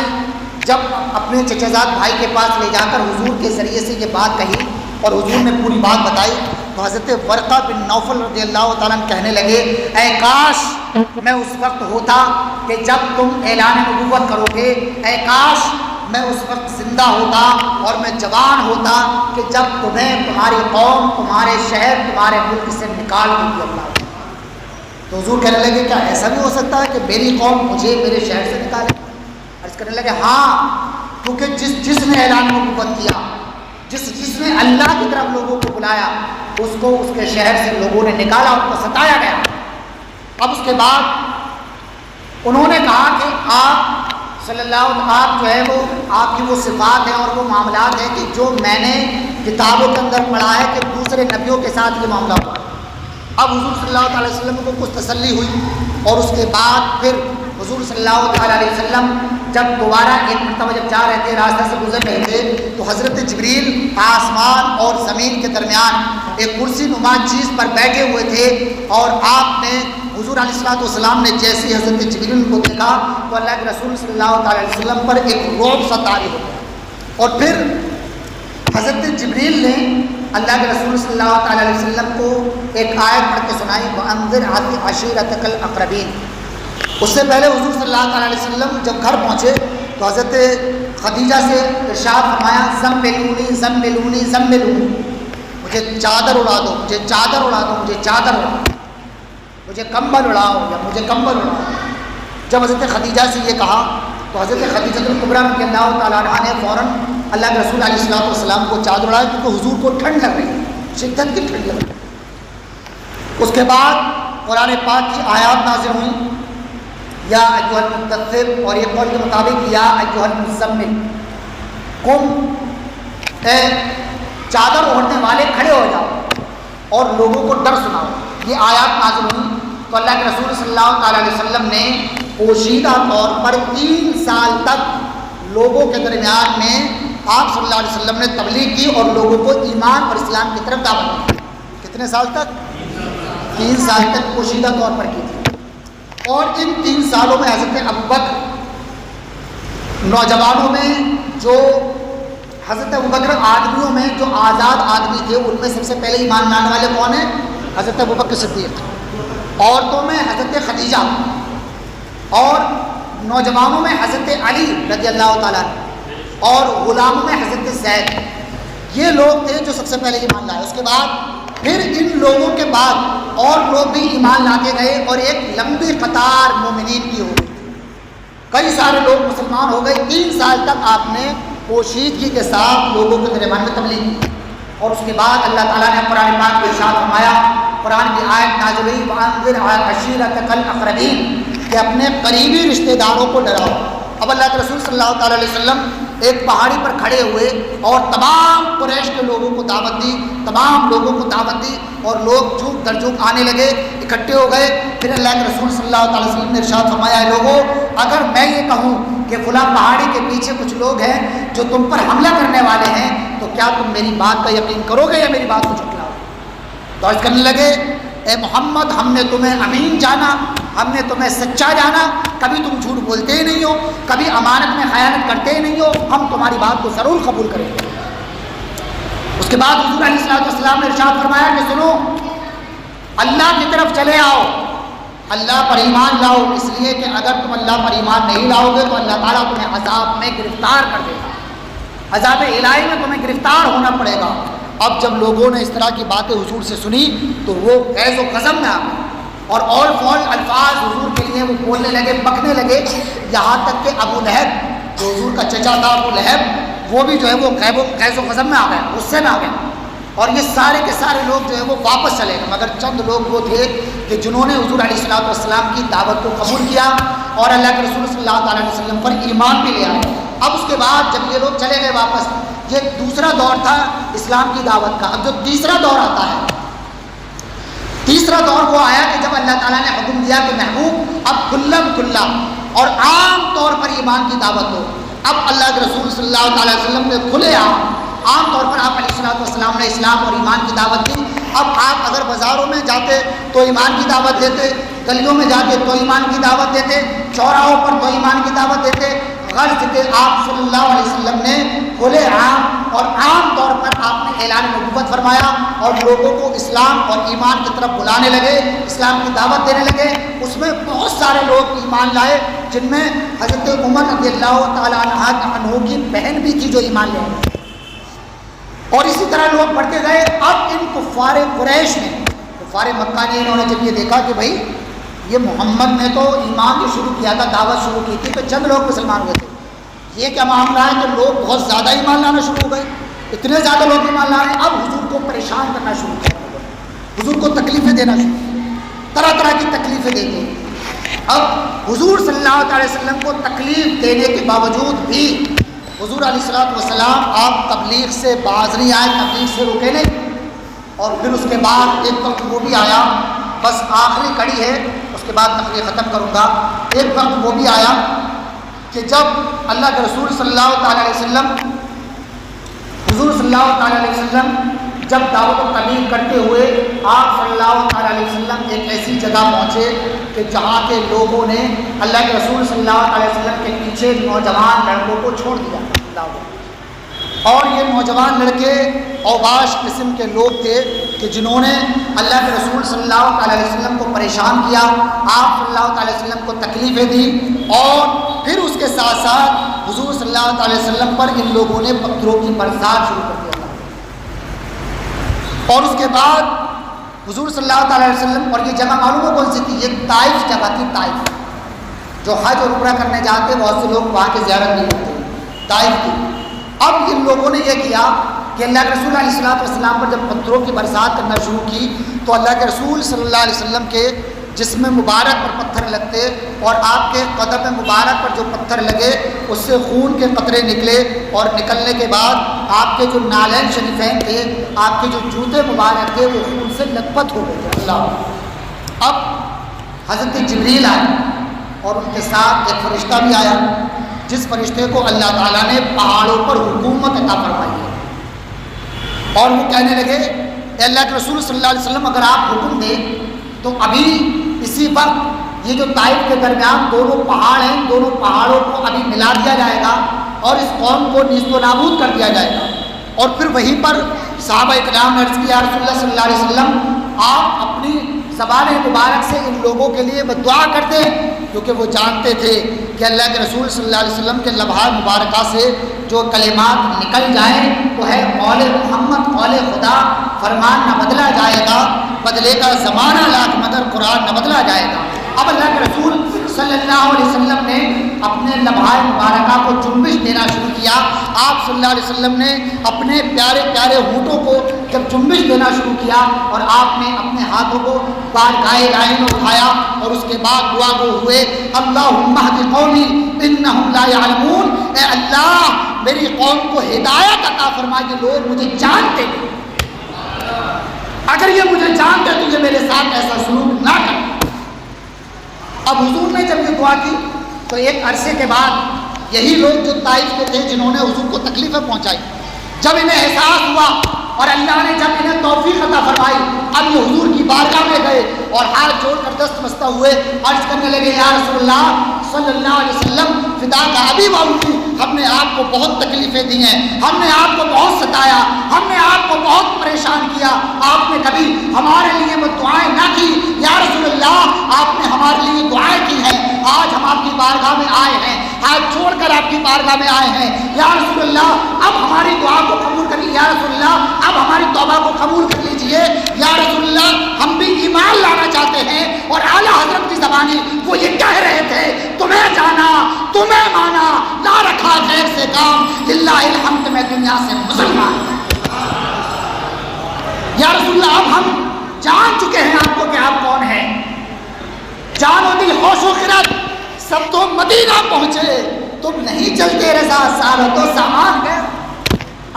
جب اپنے چچا زاد بھائی کے پاس لے جا کر حضور کے ذریعے سے یہ بات کہی اور حضور نے پوری بات بتائی تو حضرت ورقہ بن نوفل رضی اللہ تعالیٰ عنہ کہنے لگے اے کاش میں اس وقت ہوتا کہ جب تم اعلان نبوت کرو گے، اے کاش میں اس وقت زندہ ہوتا اور میں جوان ہوتا کہ جب تمہیں تمہاری قوم، تمہارے شہر، تمہارے ملک سے نکال دی اللہ. تو حضور کہنے لگے کیا ایسا بھی ہو سکتا ہے کہ میری قوم مجھے میرے شہر سے نکالے؟ عرض کرنے لگے ہاں، کیونکہ جس نے اعلان نبوت کیا، جس نے اللہ کی طرف لوگوں کو بلایا، اس کو اس کے شہر سے لوگوں نے نکالا، ان کو ستایا گیا. اب اس کے بعد انہوں نے کہا کہ آپ صلی اللہ آپ جو ہے وہ آپ کی وہ صفات ہیں اور وہ معاملات ہیں کہ جو میں نے کتابوں کے اندر پڑھا ہے کہ دوسرے نبیوں کے ساتھ یہ معاملہ ہوا. اب حضور صلی اللہ تعالیٰ علیہ وسلم کو کچھ تسلی ہوئی اور اس کے بعد پھر حضور صلی اللہ تعالیٰ علیہ وسلم جب دوبارہ ایک مرتبہ جب جا رہے تھے، راستہ سے گزر رہے تھے تو حضرت جبریل آسمان اور زمین کے درمیان ایک کرسی نما چیز پر بیٹھے ہوئے تھے اور آپ نے حضور علیہ الصلوۃ والسلام نے جیسے حضرت جبریل کو دیکھا تو اللہ کے رسول صلی اللہ تعالیٰ علیہ وسلم پر ایک رعب سا طاری ہو گیا. اور پھر حضرت جبریل نے اللہ کے رسول صلی اللہ تعالیٰ علیہ وسلم کو ایک آیت پڑھ کے سنائی وَأَنذِرْ عَشِيرَتَكَ الْأَقْرَبِينَ۔ اس سے پہلے حضور صلی اللہ تعالیٰ علیہ وسلم جب گھر پہنچے تو حضرت خدیجہ سے ارشاد فرمایا زملونی زملونی زملونی، مجھے چادر اڑا دو، مجھے چادر اڑا دو، مجھے چادر اڑا دو، مجھے کمبل اڑاؤ یا مجھے کمبل اڑاؤ۔ جب حضرت خدیجہ سے یہ کہا تو حضرت خدیجہ الکبریٰ رضی اللہ تعالیٰ عنہ نے فوراً اللہ کے رسول علیہ السلام کو چادر اڑایا، کیونکہ حضور کو ٹھنڈ لگ رہی ہے، شدت کی ٹھنڈ لگ رہی ہے۔ اس کے بعد قرآن پاک کی آیات نازل ہوئیں، یا ایھا المدثر، اور یہ قول کے مطابق یا ایھا المزمل، قم، اے چادر اوڑھنے والے کھڑے ہو جاؤ اور لوگوں کو ڈر سناؤ۔ یہ آیات نازل ہوئی تو اللہ کے رسول صلی اللہ تعالیٰ علیہ وسلم نے پوشیدہ طور پر 3 سال تک لوگوں کے درمیان میں آپ صلی اللہ علیہ وسلم نے تبلیغ کی اور لوگوں کو ایمان اور اسلام کی طرف دعوت دی۔ کتنے سال تک؟ 3 سال تک پوشیدہ طور پر کی تھی۔ اور ان 3 سالوں میں حضرت ابوبکر، نوجوانوں میں جو حضرت ابوبکر آدمیوں میں جو آزاد آدمی تھے ان میں سب سے پہلے ایمان لانے والے کون ہیں؟ حضرت ابوبکر صدیق۔ عورتوں میں حضرت خدیجہ، اور نوجوانوں میں حضرت علی رضی اللہ تعالیٰ عنہ، اور غلاموں میں حضرت زید۔ یہ لوگ تھے جو سب سے پہلے ایمان لائے۔ اس کے بعد پھر ان لوگوں کے بعد اور لوگ بھی ایمان لاتے گئے اور ایک لمبی قطار مومنین کی ہو گئی، کئی سارے لوگ مسلمان ہو گئے۔ 3 سال تک آپ نے پوشیدگی کے ساتھ لوگوں کے درمیان میں تبلیغ کی، اور اس کے بعد اللہ تعالیٰ نے قرآن پاک میں ارشاد فرمایا، قرآن کی آیت نازل ہوئی وَأَنذِرْ عَشِيرَتَكَ الْأَقْرَبِينَ، کہ اپنے قریبی رشتہ داروں کو ڈراؤ۔ اب اللہ کے رسول صلی اللہ تعالیٰ علیہ وسلم ایک پہاڑی پر کھڑے ہوئے اور تمام قریش کے لوگوں کو دعوت دی، تمام لوگوں کو دعوت دی، اور لوگ جھوک در جھوک آنے لگے، اکٹھے ہو گئے۔ پھر اللہ کے رسول صلی اللہ تعالیٰ علیہ وسلم نے ارشاد فرمایا، اے لوگوں، اگر میں یہ کہوں کہ فلاں پہاڑی کے پیچھے کچھ لوگ ہیں جو تم پر حملہ کرنے والے ہیں، تو کیا تم میری بات کا یقین کرو گے یا میری بات کو جھٹلاؤ گے؟ تو عرض کرنے لگے، اے محمد، ہم نے تمہیں امین جانا، ہم نے تمہیں سچا جانا، کبھی تم جھوٹ بولتے ہی نہیں ہو، کبھی امانت میں خیانت کرتے ہی نہیں ہو، ہم تمہاری بات کو ضرور قبول کریں گے۔ اس کے بعد حضور علیہ السلام نے ارشاد فرمایا کہ سنو، اللہ کی طرف چلے آؤ، اللہ پر ایمان لاؤ، اس لیے کہ اگر تم اللہ پر ایمان نہیں لاؤ گے تو اللہ تعالیٰ تمہیں عذاب میں گرفتار کر دے گا، عذاب الہی میں تمہیں گرفتار ہونا پڑے گا۔ اب جب لوگوں نے اس طرح کی باتیں حضور سے سنی تو وہ غیظ و غضب میں آ گئے، اور اول فول الفاظ حضور کے لیے وہ بولنے لگے، بکنے لگے، یہاں تک کہ ابو لہب جو حضور کا چچا تھا، ابو لہب، وہ بھی جو ہے وہ غیظ و غضب میں آ گئے، غصے میں آ گئے، اور یہ سارے کے سارے لوگ جو ہے وہ واپس چلے گئے، مگر چند لوگ وہ تھے کہ جنہوں نے حضور علیہ السلام کی دعوت کو قبول کیا اور اللہ کے رسول صلی اللہ تعالیٰ علیہ وسلم پر ایمان بھی لے آئے۔ اب اس کے بعد جب یہ لوگ چلے گئے واپس، یہ دوسرا دور تھا اسلام کی دعوت کا۔ اب جو تیسرا دور آتا ہے، تیسرا دور وہ آیا کہ جب اللہ تعالیٰ نے حکم دیا کہ محبوب اب کھلا اور عام طور پر ایمان کی دعوت ہو۔ اب اللہ کے رسول صلی اللہ تعالیٰ علیہ وسلم نے کھلے عام طور پر آپ علیہ السلام نے اسلام اور ایمان کی دعوت دی۔ اب آپ اگر بازاروں میں جاتے تو ایمان کی دعوت دیتے، گلیوں میں جاتے تو ایمان کی دعوت دیتے، چوراہوں پر تو ایمان کی دعوت دیتے، غرض کہ آپ صلی اللہ علیہ وسلم نے کھلے عام اور عام طور پر آپ نے اعلان نبوت فرمایا اور لوگوں کو اسلام اور ایمان کی طرف بلانے لگے، اسلام کی دعوت دینے لگے۔ اس میں بہت سارے لوگ ایمان لائے، جن میں حضرت عمر رضی اللہ تعالیٰ عنہ کی بہن بھی تھی جو ایمان لے آئی، اور اسی طرح لوگ بڑھتے گئے۔ اب ان کفار قریش نے، کفار مکہ نے، انہوں نے جب یہ دیکھا کہ بھائی یہ محمد نے تو ایمان جو شروع کیا تھا، دعوت شروع کی تھی، تو چند لوگ مسلمان ہوئے تھے، یہ کیا معاملہ ہے کہ لوگ بہت زیادہ ایمان لانا شروع ہو گئے، اتنے زیادہ لوگ ایمان لا رہے ہیں۔ اب حضور کو پریشان کرنا شروع کیا، حضور کو تکلیفیں دینا شروع کیا، طرح طرح کی تکلیفیں دیتے ہیں۔ اب حضور صلی اللہ علیہ وسلم کو تکلیف دینے کے باوجود بھی حضور علیہ السلام آپ تبلیغ سے باز نہیں آئے، تبلیغ سے رکے نہیں۔ اور پھر اس کے بعد ایک وقت وہ بھی آیا، بس آخری کڑی ہے، اس کے بعد تقریر ختم کروں گا۔ ایک وقت وہ بھی آیا کہ جب اللہ کے رسول صلی اللہ تعالیٰ علیہ وسلم، حضور صلی اللہ تعالیٰ علیہ وسلم جب دعوت و تبلیغ کرتے ہوئے آپ صلی اللہ تعالیٰ علیہ وسلم ایک ایسی جگہ پہنچے کہ جہاں کے لوگوں نے اللہ کے رسول صلی اللہ علیہ وسلم کے پیچھے نوجوان لڑکوں کو چھوڑ دیا، اور یہ نوجوان لڑکے اوباش قسم کے لوگ تھے کہ جنہوں نے اللہ کے رسول صلی اللہ علیہ وسلم کو پریشان کیا، آپ صلی اللہ علیہ وسلم کو تکلیفیں دی، اور پھر اس کے ساتھ ساتھ حضور صلی اللہ علیہ وسلم پر ان لوگوں نے پتھروں کی برسات شروع کر دیا تھا۔ اور اس کے بعد حضور صلی اللہ علیہ وسلم، اور یہ جگہ معلوم ہے کون سی تھی؟ یہ طائف جگہ تھی، طائف، جو حج اور عمرہ کرنے جاتے بہت سے لوگ وہاں کی زیارت نہیں کرتے، طائف تھی۔ اب ان لوگوں نے یہ کیا کہ اللہ کے رسول علیہ السلام پر جب پتھروں کی برسات کرنا شروع کی تو اللہ کے رسول صلی اللہ علیہ وسلم کے جسم مبارک پر پتھر لگتے، اور آپ کے قدم مبارک پر جو پتھر لگے اس سے خون کے قطرے نکلے، اور نکلنے کے بعد آپ کے جو نالین شریفین تھے، آپ کے جو جوتے مبارک تھے، وہ خون سے لت پت ہو گئے تھے۔ اللہ، اب حضرت جبریل آئے اور ان کے ساتھ ایک فرشتہ بھی آیا، جس فرشتے کو اللہ تعالیٰ نے پہاڑوں پر حکومت عطا فرمائی ہے، اور وہ کہنے لگے اے اللہ کے رسول صلی اللہ علیہ وسلم، اگر آپ حکم دیں تو ابھی اسی وقت یہ جو طائف کے درمیان دونوں پہاڑ ہیں، دونوں پہاڑوں کو ابھی ملا دیا جائے گا اور اس قوم کو نیست و نابود کر دیا جائے گا۔ اور پھر وہیں پر صحابہ اکرام نے عرض کیا رسول اللہ صلی اللہ علیہ وسلم، آپ اپنی زبان مبارک سے ان لوگوں کے لیے دعا کرتے ہیں، کیونکہ وہ جانتے تھے کہ اللہ کے رسول صلی اللہ علیہ وسلم کے لبھات مبارکہ سے جو کلمات نکل جائیں وہ ہے قول محمد، قول خدا، فرمان نہ بدلا جائے گا، بدلے کا زمانہ لاکھ مگر قرآن نہ بدلا جائے گا۔ اب اللہ کے رسول صلی اللہ علیہ وسلم نے اپنے لبھات مبارکہ کو جنبش دینا شروع کیا۔ آپ صلی اللہ علیہ وسلم نے اپنے پیارے پیارے ہونٹوں کو جب جنبش دینا شروع کیا، اور آپ نے اپنے ہاتھوں کو بارگاہ الہی میں اٹھایا، اور اس کے بعد دعا گو ہوئے اللہم اہد قومی انہم لا یعلمون، اے اللہ میری قوم کو ہدایت عطا فرما، یہ لوگ مجھے جانتے نہیں، اگر یہ مجھے جانتے تو یہ میرے ساتھ ایسا سلوک نہ کریں۔ اب حضور نے جب یہ دعا کی تو ایک عرصے کے بعد یہی لوگ جو طائف کے تھے جنہوں نے حضور کو تکلیفیں پہنچائی، جب انہیں احساس ہوا اور اللہ نے جب انہیں توفیق عطا فرمائی، اب یہ حضور کی بارگاہ میں گئے اور ہاتھ جوڑ کر دست بستہ ہوئے، عرض کرنے لگے یا رسول اللہ صلی اللہ علیہ وسلم، فدا کا ابی و امی، ہم نے آپ کو بہت تکلیفیں دی ہیں، ہم نے آپ کو بہت ستایا، ہم نے آپ کو بہت پریشان کیا، آپ نے کبھی ہمارے لیے وہ دعائیں نہ کی، یا رسول اللہ آپ نے ہمارے لیے دعائیں کی ہیں، آج ہم آپ کی بارگاہ میں آئے ہیں، ہاتھ چھوڑ کر آپ کی بارگاہ میں آئے ہیں، یا رسول اللہ اب ہماری دعا کو قبول کر لیجیے، یا رسول اللہ اب ہماری توبہ کو قبول کر لیجئے، یا رسول اللہ ہم بھی ایمان لانا چاہتے ہیں۔ اور اعلیٰ حضرت کی زبانی وہ یہ کہہ رہے تھے تمہیں جانا تمہیں مانا، نہ رکھا غیر سے کام، للہ الحمد میں دنیا سے مسلمان۔ یا رسول اللہ اب ہم جان چکے ہیں آپ کو کہ آپ کون ہیں، جان و دل ہوش و خرد سب تو مدینہ پہنچے، تم نہیں چلتے رضا سالت و سامان گئے۔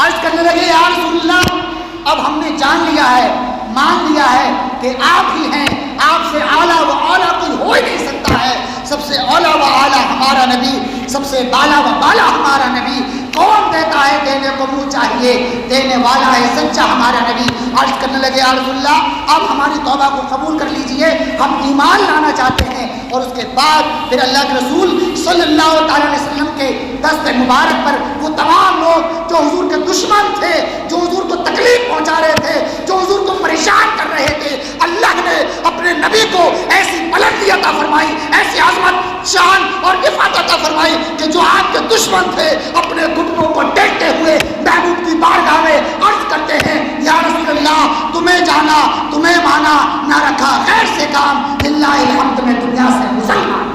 عرض کرنے لگے یا رسول اللہ اب ہم نے جان لیا ہے، مان لیا ہے کہ آپ ہی ہیں، آپ سے اعلیٰ و اعلیٰ کوئی ہو ہی نہیں سکتا ہے، سب سے اعلیٰ و اعلیٰ ہمارا نبی، سب سے بالا و بالا ہمارا نبی، کون دیتا ہے دینے کو منہ چاہیے، دینے والا ہے سچا ہمارا نبی۔ عرض کرنے لگے یا رسول اللہ اب ہماری توبہ کو قبول کر لیجئے، ہم ایمان لانا چاہتے ہیں۔ اور اس کے بعد پھر اللہ کے رسول صلی اللہ تعالیٰ علیہ وسلم کے دست مبارک پر وہ تمام لوگ جو حضور کے دشمن تھے، جو حضور کو تکلیف پہنچا رہے تھے، جو حضور کو پریشان کر رہے تھے، اللہ نے اپنے نبی کو ایسی بلندی عطا فرمائی، ایسی عظمت، شان اور رفعت عطا فرمائی کہ جو آپ کے دشمن تھے اپنے گھٹنوں کو ٹیکتے ہوئے محبوب کی بارگاہ میں عرض کرتے ہیں یا رسول اللہ تمہیں جانا تمہیں مانا، نہ رکھا غیر سے کام، للہ الحمد میں دنیا سے مسلمان۔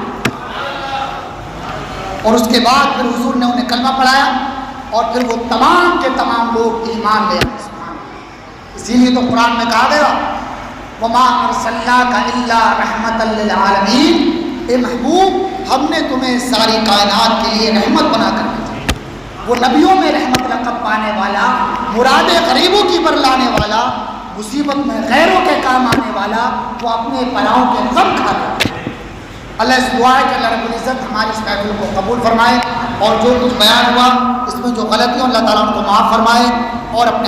اور اس کے بعد پھر حضور نے انہیں کلمہ پڑھایا اور پھر وہ تمام کے تمام لوگ ایمان لے آئے۔ اسی لیے تو قرآن میں کہا گیا وَمَا أَرْسَلْنَاكَ إِلَّا رَحْمَةً لِّلْعَالَمِينَ، اے محبوب ہم نے تمہیں ساری کائنات کے لیے رحمت بنا کر بھیجا۔ وہ نبیوں میں رحمت لقب پانے والا، مراد غریبوں کی بر لانے والا، مصیبت میں غیروں کے کام آنے والا، وہ اپنے پراؤں کے غم کھا گیا۔ اللہ اس دعا ہے کہ اللہ رب العزت ہماری اس محفل کو قبول فرمائے، اور جو کچھ بیان ہوا اس میں جو غلطیاں اللہ تعالیٰ ان کو معاف فرمائے، اور اپنے